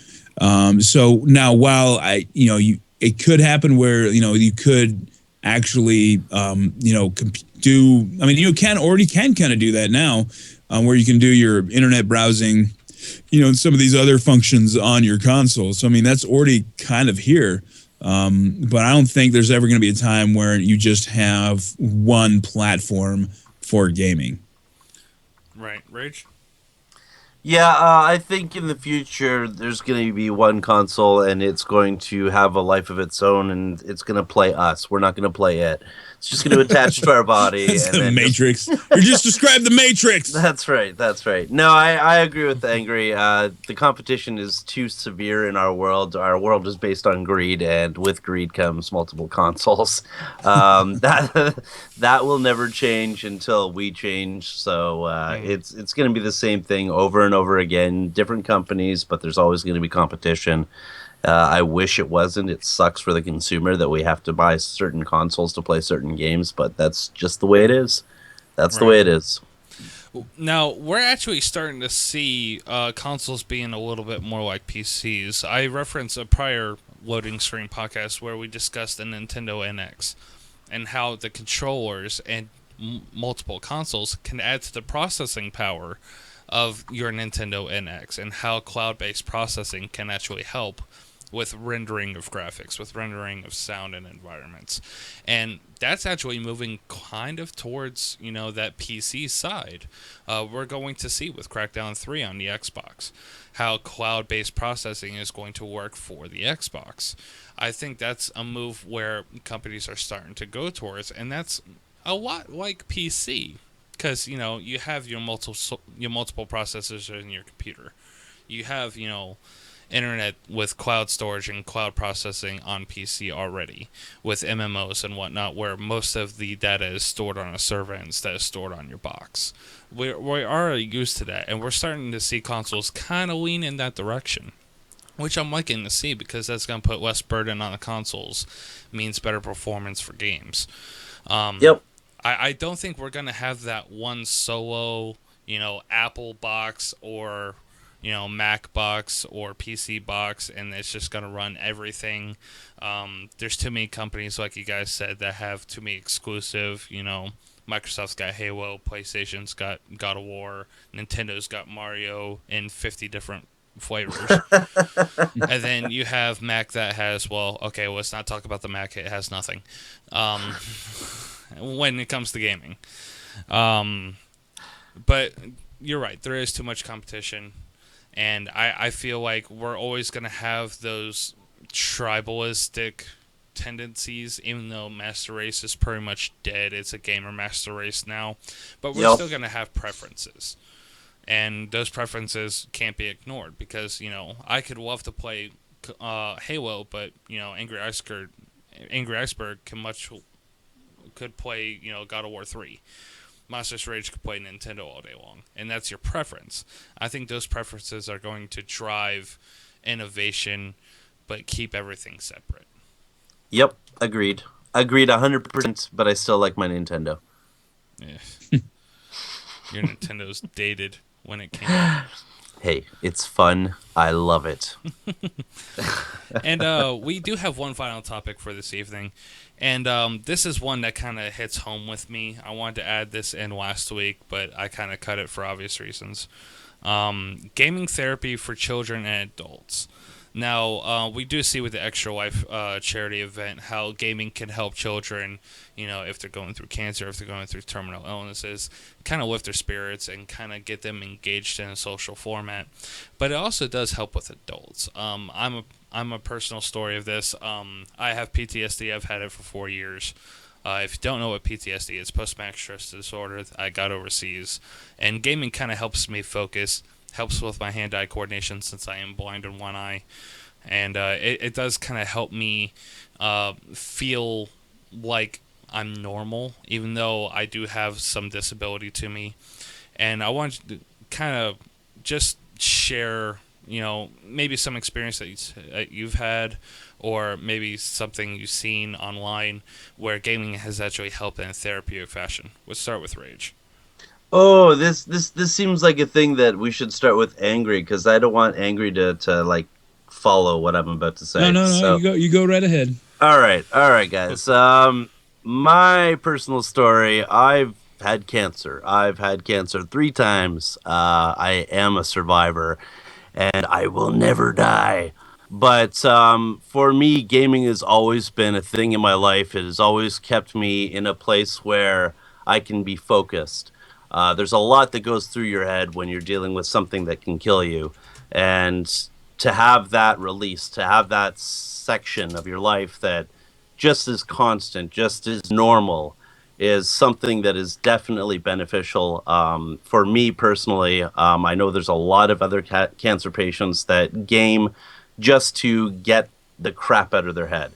S3: So now, while it could happen where you could actually do. I mean, you can kind of do that now, where you can do your internet browsing, and some of these other functions on your console. So I mean, that's already kind of here. But I don't think there's ever going to be a time where you just have one platform for gaming.
S1: Right, Rage?
S2: Yeah, I think in the future there's going to be one console and it's going to have a life of its own and it's going to play us. We're not going to play it. It's just going to attach to our body.
S3: It's
S2: and
S3: the
S2: then
S3: Matrix. You just described the Matrix.
S2: That's right. That's right. No, I agree with Angry. The competition is too severe in our world. Our world is based on greed, and with greed comes multiple consoles. That will never change until we change. So it's going to be the same thing over and over again. Different companies, but there's always going to be competition. I wish it wasn't. It sucks for the consumer that we have to buy certain consoles to play certain games, but that's just the way it is. That's the way it is.
S1: Now, we're actually starting to see consoles being a little bit more like PCs. I referenced a prior loading screen podcast where we discussed the Nintendo NX and how the controllers and multiple consoles can add to the processing power of your Nintendo NX, and how cloud-based processing can actually help with rendering of graphics, with rendering of sound and environments. And that's actually moving kind of towards, that PC side. We're going to see with Crackdown 3 on the Xbox how cloud-based processing is going to work for the Xbox. I think that's a move where companies are starting to go towards, and that's a lot like PC. Because, you have your multiple processors in your computer. You have, internet with cloud storage and cloud processing on PC already, with MMOs and whatnot, where most of the data is stored on a server instead of stored on your box. We're already used to that, and we're starting to see consoles kind of lean in that direction, which I'm liking to see, because that's going to put less burden on the consoles, means better performance for games.
S2: Yep.
S1: I don't think we're going to have that one solo, Apple box or, Mac box or PC box, and it's just going to run everything. There's too many companies, like you guys said, that have too many exclusive, Microsoft's got Halo, PlayStation's got God of War, Nintendo's got Mario in 50 different flavors. And then you have Mac that has, let's not talk about the Mac, it has nothing. When it comes to gaming. But you're right, there is too much competition, and I feel like we're always going to have those tribalistic tendencies, even though Master Race is pretty much dead. It's a gamer Master Race now, but we're still going to have preferences, and those preferences can't be ignored, because I could love to play Halo, but Angry Iceberg could play God of War 3. Monsters Rage could play Nintendo all day long, and that's your preference. I think those preferences are going to drive innovation, but keep everything separate.
S2: Yep, agreed. Agreed 100%, but I still like my Nintendo.
S1: Yeah. Your Nintendo's dated when it came out.
S2: Hey, it's fun. I love it.
S1: And we do have one final topic for this evening. And this is one that kind of hits home with me. I wanted to add this in last week, but I kind of cut it for obvious reasons. Gaming therapy for children and adults. Now, we do see with the Extra Life charity event how gaming can help children, if they're going through cancer, if they're going through terminal illnesses, kind of lift their spirits and kind of get them engaged in a social format. But it also does help with adults. I'm a personal story of this. I have PTSD. I've had it for 4 years. If you don't know what PTSD is, post-traumatic stress disorder, I got overseas. And gaming kind of helps me focus, helps with my hand-eye coordination since I am blind in one eye. And it does kind of help me feel like I'm normal, even though I do have some disability to me. And I wanted to kind of just share, maybe some experience that you've had, or maybe something you've seen online where gaming has actually helped in a therapeutic fashion. Let's start with Rage.
S2: Oh, this seems like a thing that we should start with Angry, because I don't want Angry to like follow what I'm about to say.
S3: No.
S2: So,
S3: You go right ahead.
S2: all right, guys. My personal story. I've had cancer. I've had cancer 3 times. I am a survivor, and I will never die. But for me, gaming has always been a thing in my life. It has always kept me in a place where I can be focused. There's a lot that goes through your head when you're dealing with something that can kill you. And to have that release, to have that section of your life that just is constant, just is normal, is something that is definitely beneficial. For me personally, I know there's a lot of other cancer patients that game just to get the crap out of their head.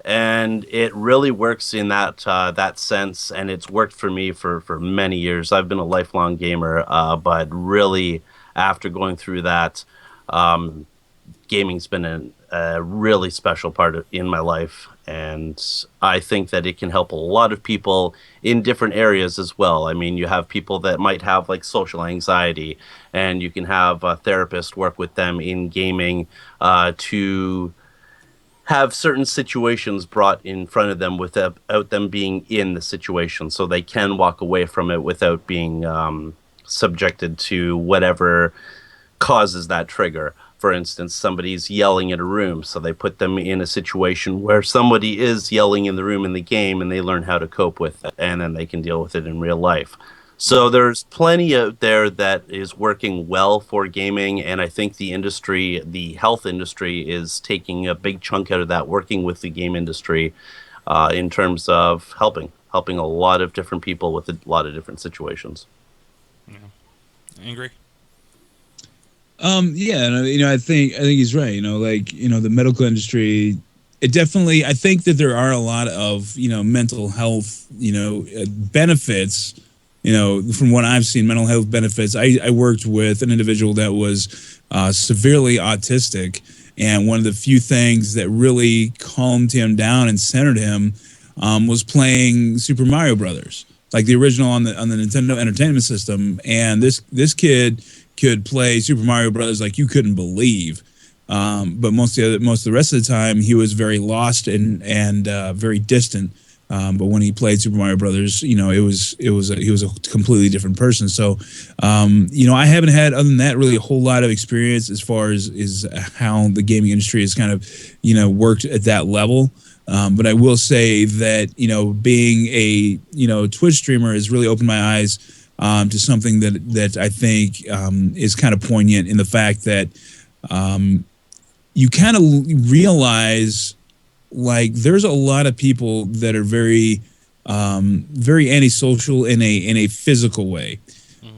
S2: And it really works in that sense, and it's worked for me for many years. I've been a lifelong gamer, but really, after going through that, gaming's been a really special part in my life, and I think that it can help a lot of people in different areas as well. I mean, you have people that might have like social anxiety, and you can have a therapist work with them in gaming to have certain situations brought in front of them without them being in the situation, so they can walk away from it without being subjected to whatever causes that trigger. For instance, somebody's yelling in a room, so they put them in a situation where somebody is yelling in the room in the game, and they learn how to cope with it, and then they can deal with it in real life. So there's plenty out there that is working well for gaming, and I think the industry, the health industry, is taking a big chunk out of that, working with the game industry in terms of helping a lot of different people with a lot of different situations.
S1: Yeah. Angry?
S3: Yeah, and I think he's right. The medical industry, it definitely. I think that there are a lot of mental health benefits. From what I've seen, mental health benefits. I worked with an individual that was severely autistic, and one of the few things that really calmed him down and centered him was playing Super Mario Brothers, like the original on the Nintendo Entertainment System. And this kid could play Super Mario Brothers like you couldn't believe. But most of the rest of the time, he was very lost and very distant. But when he played Super Mario Brothers, he was a completely different person. So, I haven't had, other than that, really a whole lot of experience as far as how the gaming industry has kind of, worked at that level. But I will say that, being a, Twitch streamer has really opened my eyes to something that I think is kind of poignant in the fact that you kind of realize, like, there's a lot of people that are very antisocial in a physical way.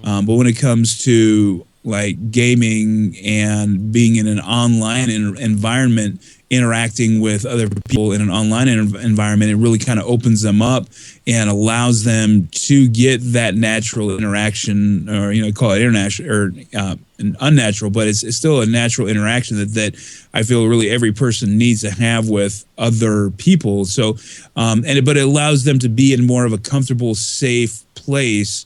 S3: But when it comes to like gaming and being in an online environment, interacting with other people in an online environment, it really kind of opens them up and allows them to get that natural interaction, or call it international or unnatural, but it's still a natural interaction that I feel really every person needs to have with other people. So, but it allows them to be in more of a comfortable, safe place.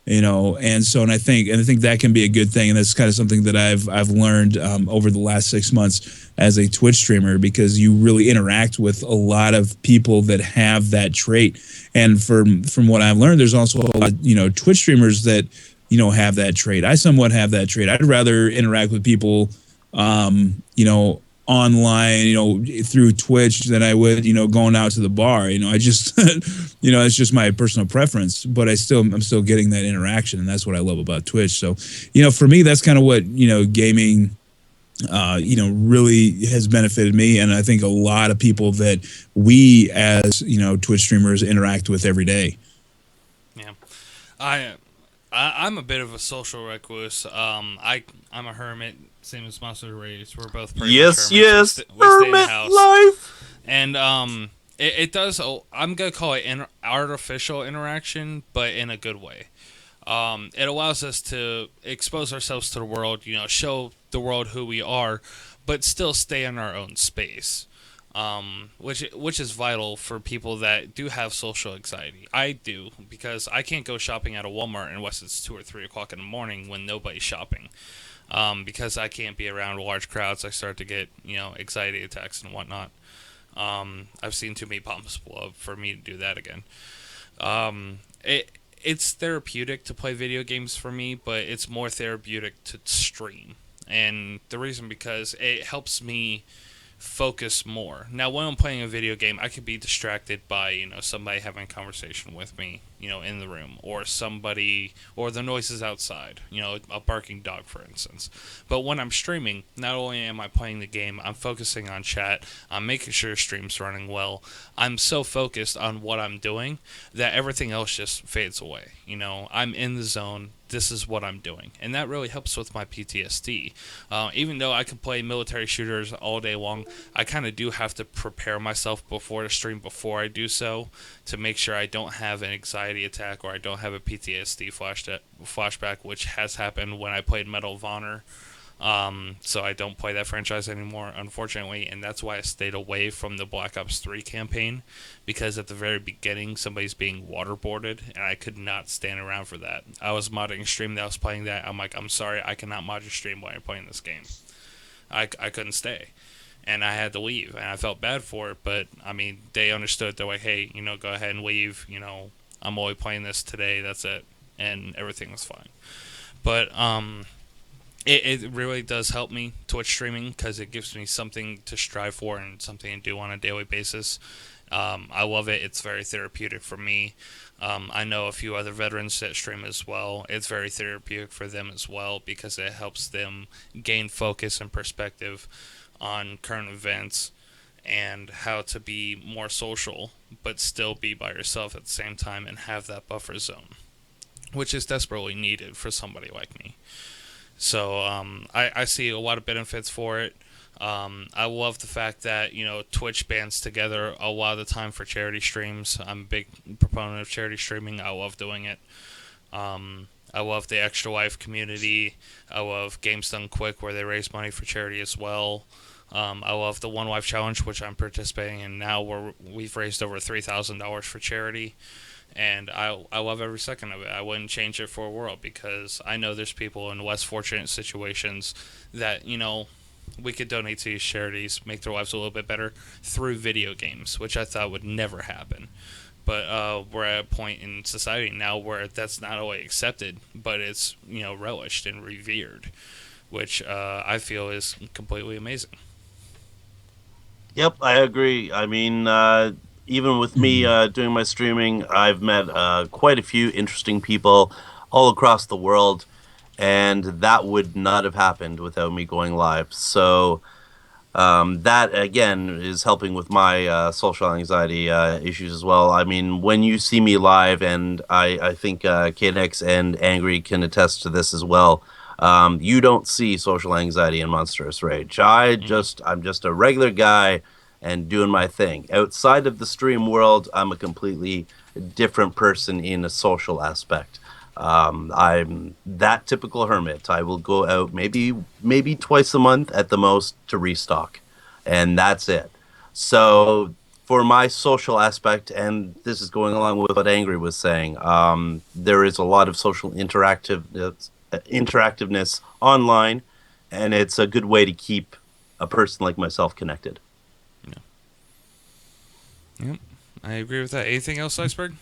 S3: And I think that can be a good thing, and that's kind of something that I've learned over the last 6 months as a Twitch streamer, because you really interact with a lot of people that have that trait. And from what I've learned, there's also a lot, Twitch streamers that have that trait. I somewhat have that trait. I'd rather interact with people, online, through Twitch than I would, going out to the bar. I just, it's just my personal preference, but I'm still getting that interaction, and that's what I love about Twitch. So, for me, that's kind of what, gaming, really has benefited me. And I think a lot of people that we as, Twitch streamers interact with every day.
S1: Yeah. I'm a bit of a social recluse. I'm a hermit, same as monsterousrage. We're both pretty much hermits.
S2: Yes.
S1: We stay in the
S2: Hermit
S1: house.
S2: life.
S1: And it does. I'm gonna call it artificial interaction, but in a good way. It allows us to expose ourselves to the world. Show the world who we are, but still stay in our own space. Which is vital for people that do have social anxiety. I do, because I can't go shopping at a Walmart unless it's 2 or 3 o'clock in the morning when nobody's shopping. Because I can't be around large crowds, I start to get anxiety attacks and whatnot. I've seen too many bombs blow up for me to do that again. It's therapeutic to play video games for me, but it's more therapeutic to stream. And the reason, because it helps me focus more. Now, when I'm playing a video game, I could be distracted by, somebody having a conversation with me, in the room, or somebody, or the noises outside, a barking dog, for instance. But when I'm streaming, not only am I playing the game, I'm focusing on chat, I'm making sure stream's running well. I'm so focused on what I'm doing that everything else just fades away. I'm in the zone. This is what I'm doing. And that really helps with my PTSD. Even though I can play military shooters all day long, I kind of do have to prepare myself before the stream, before I do so, to make sure I don't have an anxiety attack or I don't have a PTSD flashback, which has happened when I played Medal of Honor. So I don't play that franchise anymore, unfortunately, and that's why I stayed away from the Black Ops 3 campaign, because at the very beginning somebody's being waterboarded, and I could not stand around for that. I was modding a stream that I was playing that. I'm like, I'm sorry, I cannot mod your stream while you're playing this game. I couldn't stay, and I had to leave, and I felt bad for it, but, they understood. They're like, hey, go ahead and leave, I'm only playing this today, that's it, and everything was fine. But, It really does help me, Twitch streaming, because it gives me something to strive for and something to do on a daily basis. I love it. It's very therapeutic for me. I know a few other veterans that stream as well. It's very therapeutic for them as well, because it helps them gain focus and perspective on current events and how to be more social, but still be by yourself at the same time and have that buffer zone, which is desperately needed for somebody like me. So I see a lot of benefits for it. I love the fact that, Twitch bands together a lot of the time for charity streams. I'm a big proponent of charity streaming. I love doing it. I love the Extra Life community. I love Games Done Quick, where they raise money for charity as well. I love the One Life Challenge, which I'm participating in now, where we've raised over $3,000 for charity. And I love every second of it. I wouldn't change it for a world, because I know there's people in less fortunate situations that, we could donate to these charities, make their lives a little bit better through video games, which I thought would never happen. But we're at a point in society now where that's not only accepted, but it's, relished and revered, which I feel is completely amazing.
S2: Yep, I agree. Even with me doing my streaming, I've met quite a few interesting people all across the world, and that would not have happened without me going live. So that, again, is helping with my social anxiety issues as well. When you see me live, and I think Kadex and Angry can attest to this as well, You don't see social anxiety in Monstrous Rage. I'm just a regular guy and doing my thing. Outside of the stream world, I'm a completely different person in a social aspect. I'm that typical hermit. I will go out maybe twice a month at the most to restock, and that's it. So for my social aspect, and this is going along with what Angry was saying, there is a lot of social interactiveness online, and it's a good way to keep a person like myself connected.
S1: Yep, I agree with that. Anything else, Iceberg?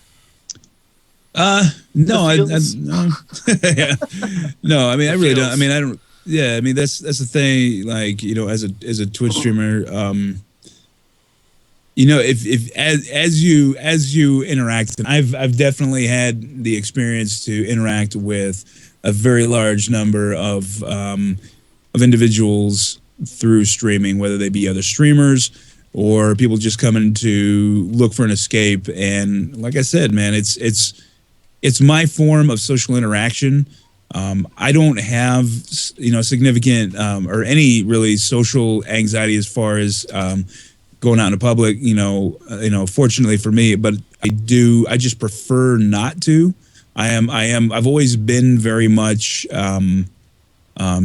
S3: No, no, yeah, no. I mean,
S1: The
S3: I really don't. I
S1: feels.
S3: mean, I don't. Yeah, I mean, that's the thing. Like, as a Twitch streamer, if as you interact, and I've definitely had the experience to interact with a very large number of individuals through streaming, whether they be other streamers or people just coming to look for an escape. And like I said, man, it's my form of social interaction. I don't have significant or any really social anxiety as far as going out in the public. Fortunately for me, but I do. I just prefer not to. I've always been very much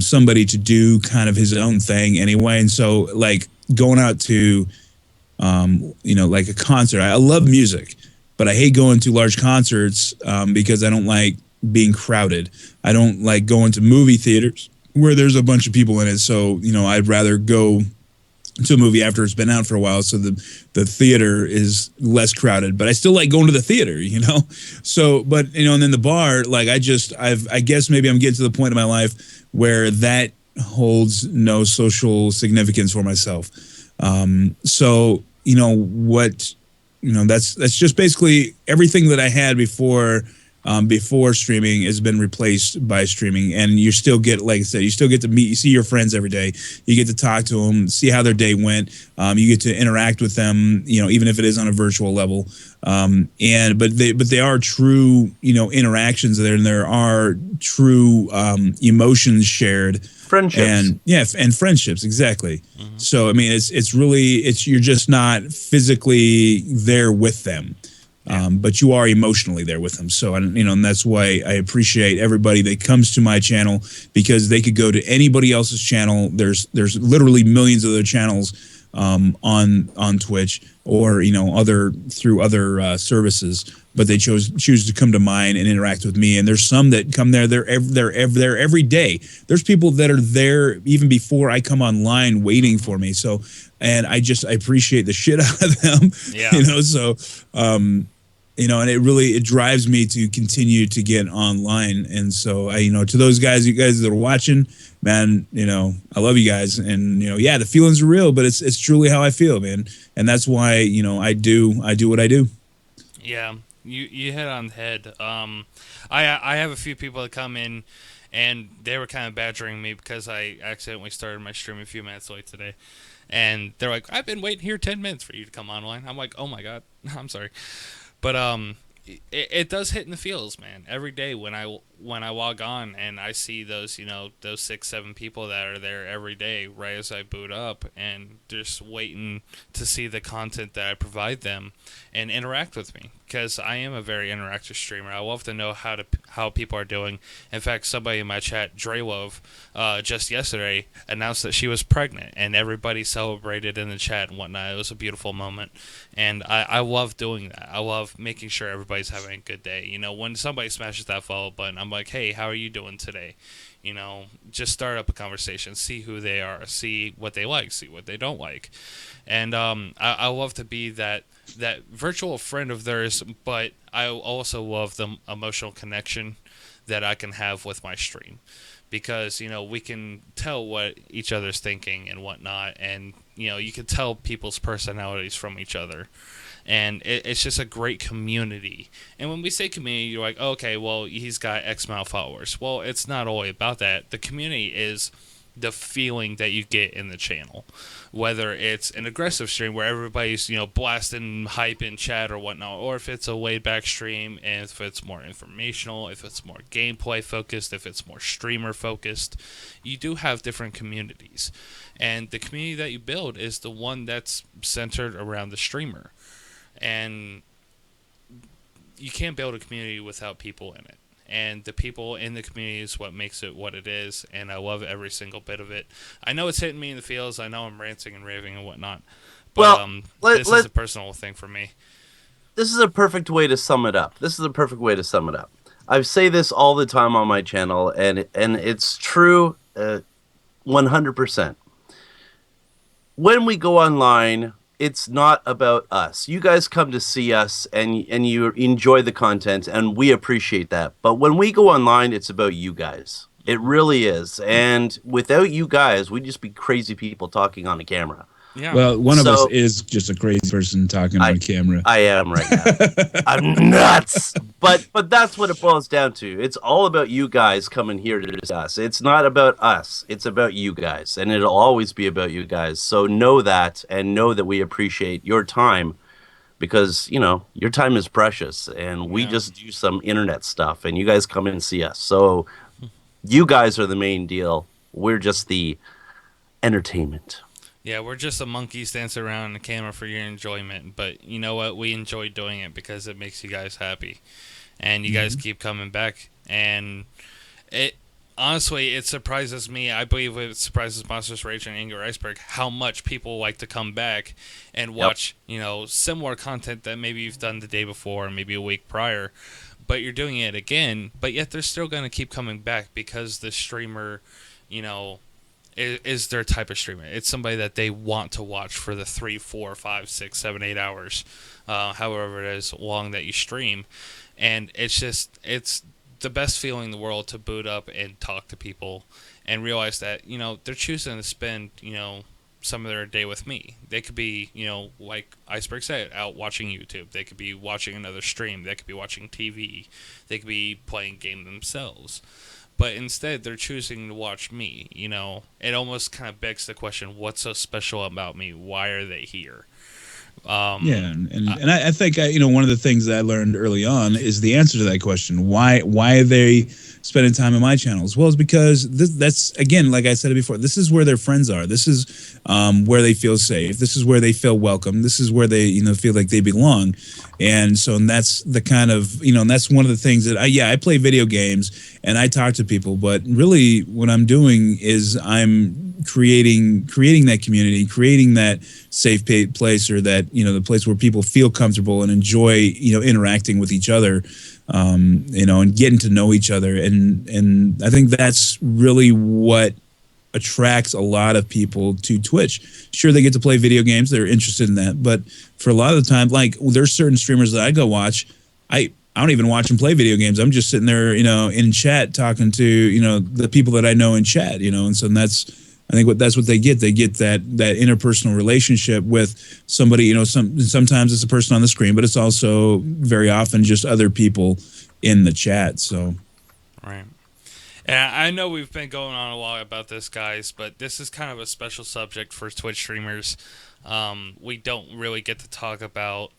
S3: somebody to do kind of his own thing anyway, and so like going out to like a concert. I love music, but I hate going to large concerts because I don't like being crowded. I don't like going to movie theaters where there's a bunch of people in it. So, I'd rather go to a movie after it's been out for a while so the theater is less crowded. But I still like going to the theater, So, but, and then the bar, like I guess maybe I'm getting to the point in my life where that holds no social significance for myself. So, that's just basically everything that I had before streaming has been replaced by streaming. And you still get, like I said, you still get to you see your friends every day. You get to talk to them, see how their day went. You get to interact with them, even if it is on a virtual level. But they are true, interactions there, and there are true emotions shared.
S2: Friendships.
S3: And friendships, exactly. So I mean, it's really you're just not physically there with them, but you are emotionally there with them. So and that's why I appreciate everybody that comes to my channel, because they could go to anybody else's channel. There's literally millions of other channels on Twitch or through other services, but they choose to come to mine and interact with me. And there's some that come there. They're there every day. There's people that are there even before I come online waiting for me. So, and I appreciate the shit out of them.
S1: Yeah.
S3: So and it drives me to continue to get online. And so to those guys, you guys that are watching, man, I love you guys. And the feelings are real, but it's truly how I feel, man. And that's why I do what I do.
S1: Yeah, you hit on the head. I have a few people that come in, and they were kind of badgering me because I accidentally started my stream a few minutes late today. And they're like, I've been waiting here 10 minutes for you to come online. I'm like, oh my God, I'm sorry. But it does hit in the feels, man. Every day when I log on and I see those those 6-7 people that are there every day right as I boot up, and just waiting to see the content that I provide them and interact with me, because I am a very interactive streamer. I love to know how people are doing. In fact, somebody in my chat, Draylove, just yesterday announced that she was pregnant, and everybody celebrated in the chat and whatnot. It was a beautiful moment, and I love doing that. I love making sure everybody's having a good day. When somebody smashes that follow button, I'm like, hey, how are you doing today? Just start up a conversation, see who they are, see what they like, see what they don't like. And I love to be that virtual friend of theirs, but I also love the emotional connection that I can have with my stream, because we can tell what each other's thinking and whatnot, and you can tell people's personalities from each other. And it's just a great community. And when we say community, you're like, okay, well, he's got X amount of followers. Well, it's not only about that. The community is the feeling that you get in the channel. Whether it's an aggressive stream where everybody's, blasting hype in chat or whatnot, or if it's a laid back stream, and if it's more informational, if it's more gameplay focused, if it's more streamer focused, you do have different communities. And the community that you build is the one that's centered around the streamer. And you can't build a community without people in it. And the people in the community is what makes it what it is, and I love every single bit of it. I know it's hitting me in the feels. I know I'm ranting and raving and whatnot, but this is a personal thing for me.
S2: This is a perfect way to sum it up. I say this all the time on my channel, and it's true 100%. When we go online, it's not about us. You guys come to see us and you enjoy the content, and we appreciate that. But when we go online, it's about you guys. It really is. And without you guys, we'd just be crazy people talking on a camera.
S1: Yeah.
S3: Well, one of us is just a crazy person talking on camera.
S2: I am right now. I'm nuts. But that's what it boils down to. It's all about you guys coming here to discuss. It's not about us. It's about you guys. And it'll always be about you guys. So know that, and know that we appreciate your time, because, your time is precious. And we just do some internet stuff, and you guys come in and see us. So you guys are the main deal. We're just the entertainment.
S1: Yeah, we're just a monkeys dancing around in the camera for your enjoyment. But you know what? We enjoy doing it because it makes you guys happy. And you guys keep coming back. And honestly, it surprises me. I believe it surprises Monsters Rage and Angry Iceberg how much people like to come back and watch, similar content that maybe you've done the day before or maybe a week prior. But you're doing it again. But yet they're still going to keep coming back because the streamer, is their type of streamer. It's somebody that they want to watch for the 3, 4, 5, 6, 7, 8 hours, however it is long that you stream. And it's the best feeling in the world to boot up and talk to people and realize that, they're choosing to spend, some of their day with me. They could be, like Iceberg said, out watching YouTube. They could be watching another stream. They could be watching TV. They could be playing game themselves. But instead, they're choosing to watch me, It almost kind of begs the question, what's so special about me? Why are they here?
S3: And I think, one of the things that I learned early on is the answer to that question. Why are they spending time on my channels? Well, it's because that's, again, like I said it before, this is where their friends are. This is where they feel safe. This is where they feel welcome. This is where they, feel like they belong. And so that's the kind of, and that's one of the things that I play video games and I talk to people, but really what I'm doing is I'm creating that community, creating that safe place, or that, the place where people feel comfortable and enjoy, interacting with each other, and getting to know each other. And I think that's really what attracts a lot of people to Twitch. Sure, they get to play video games, they're interested in that, but for a lot of the time, like, there's certain streamers that I go watch, I don't even watch them play video games. I'm just sitting there, in chat talking to, the people that I know in chat, and so I think that's what they get. They get that interpersonal relationship with somebody, sometimes it's a person on the screen, but it's also very often just other people in the chat. So,
S1: right. And I know we've been going on a lot about this, guys, but this is kind of a special subject for Twitch streamers. We don't really get to talk about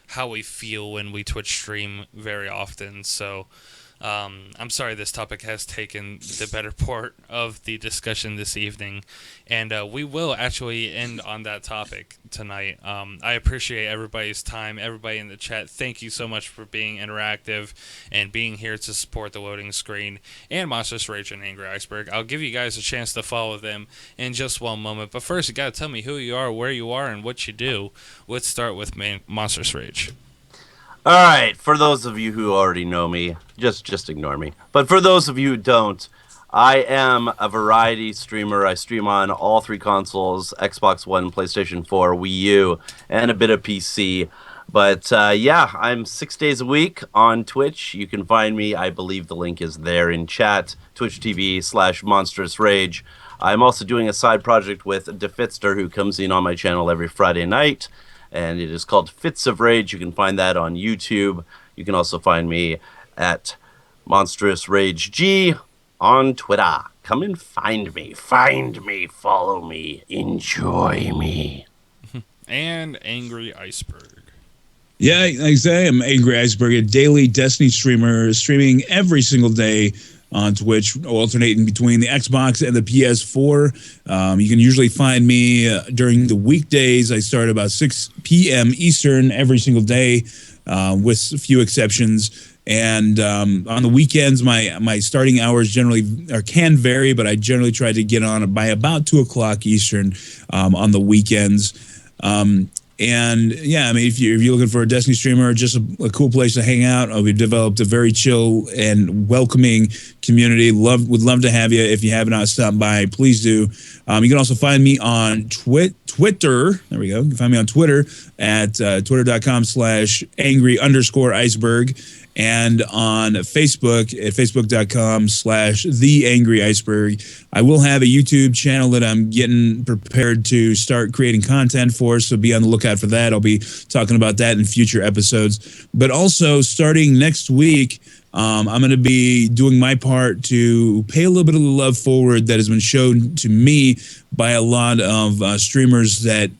S1: how we feel when we Twitch stream very often, so I'm sorry this topic has taken the better part of the discussion this evening, and we will actually end on that topic tonight. I appreciate everybody's time, everybody in the chat. Thank you so much for being interactive and being here to support the loading screen and Monsters Rage and Angry Iceberg. I'll give you guys a chance to follow them in just one moment, but first you gotta tell me who you are, where you are, and what you do. Let's start with Monsters Rage.
S2: All right, for those of you who already know me, just ignore me. But for those of you who don't, I am a variety streamer. I stream on all 3 consoles, Xbox One, PlayStation 4, Wii U, and a bit of PC. But I'm 6 days a week on Twitch. You can find me, I believe the link is there in chat, Twitch TV/monsterousrage. I'm also doing a side project with DeFitster, who comes in on my channel every Friday night, and it is called Fits of Rage. You can find that on YouTube. You can also find me at Monstrous Rage G. on Twitter. Come and find me. Find me. Follow me. Enjoy me.
S1: And Angry Iceberg.
S3: Yeah, like I say, I'm Angry Iceberg, a daily Destiny streamer, streaming every single day on Twitch, alternating between the Xbox and the PS4. You can usually find me during the weekdays. I start about 6 p.m. Eastern every single day, with a few exceptions. And on the weekends, my starting hours generally can vary, but I generally try to get on by about 2 o'clock Eastern on the weekends. And yeah, I mean, if you're looking for a Destiny streamer, just a cool place to hang out, we've developed a very chill and welcoming community. Would love to have you. If you haven't stopped by, please do. You can also find me on Twitter. There we go. You can find me on Twitter at twitter.com/angry_iceberg. And on Facebook at facebook.com/theangryiceberg. I will have a YouTube channel that I'm getting prepared to start creating content for, so be on the lookout for that. I'll be talking about that in future episodes. But also, starting next week, I'm going to be doing my part to pay a little bit of the love forward that has been shown to me by a lot of streamers that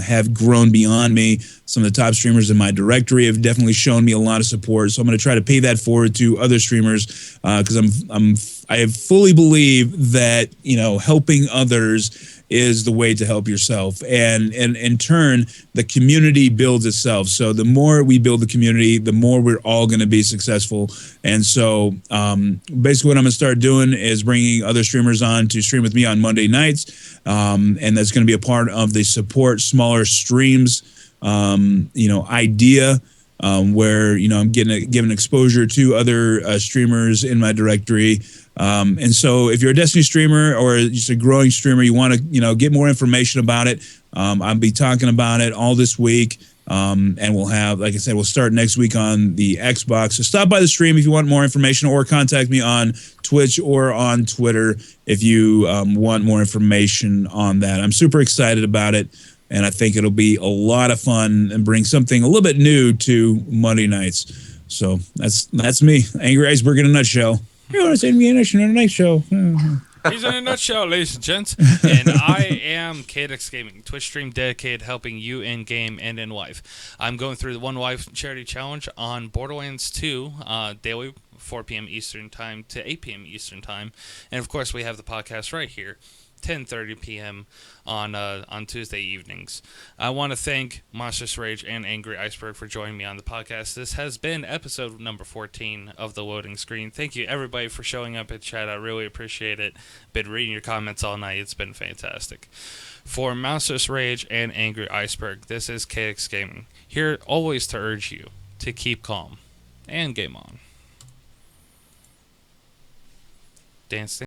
S3: have grown beyond me. Some of the top streamers in my directory have definitely shown me a lot of support. So I'm going to try to pay that forward to other streamers, because I fully believe that, helping others is the way to help yourself. And in turn, the community builds itself. So the more we build the community, the more we're all going to be successful. And so basically what I'm going to start doing is bringing other streamers on to stream with me on Monday nights. And that's going to be a part of the support smaller streams, idea. Where I'm given exposure to other streamers in my directory, and so if you're a Destiny streamer or just a growing streamer, you want to get more information about it. I'll be talking about it all this week, and we'll have, like I said, we'll start next week on the Xbox. So stop by the stream if you want more information, or contact me on Twitch or on Twitter if you want more information on that. I'm super excited about it. And I think it'll be a lot of fun and bring something a little bit new to Monday nights. So that's me, Angry Iceberg in a nutshell. You want to say me in a nutshell?
S1: He's in a nutshell, ladies and gents. And I am kadexgaming, Twitch stream dedicated helping you in game and in life. I'm going through the One Wife Charity Challenge on Borderlands 2 daily, 4 p.m. Eastern Time to 8 p.m. Eastern Time. And of course, we have the podcast right here, 10:30 p.m. on Tuesday evenings. I want to thank Monsters Rage and Angry Iceberg for joining me on the podcast. This has been episode number 14 of The Loading Screen. Thank you, everybody, for showing up in chat. I really appreciate it. Been reading your comments all night. It's been fantastic. For Monsters Rage and Angry Iceberg, this is kadexgaming, here always to urge you to keep calm and game on. Dance.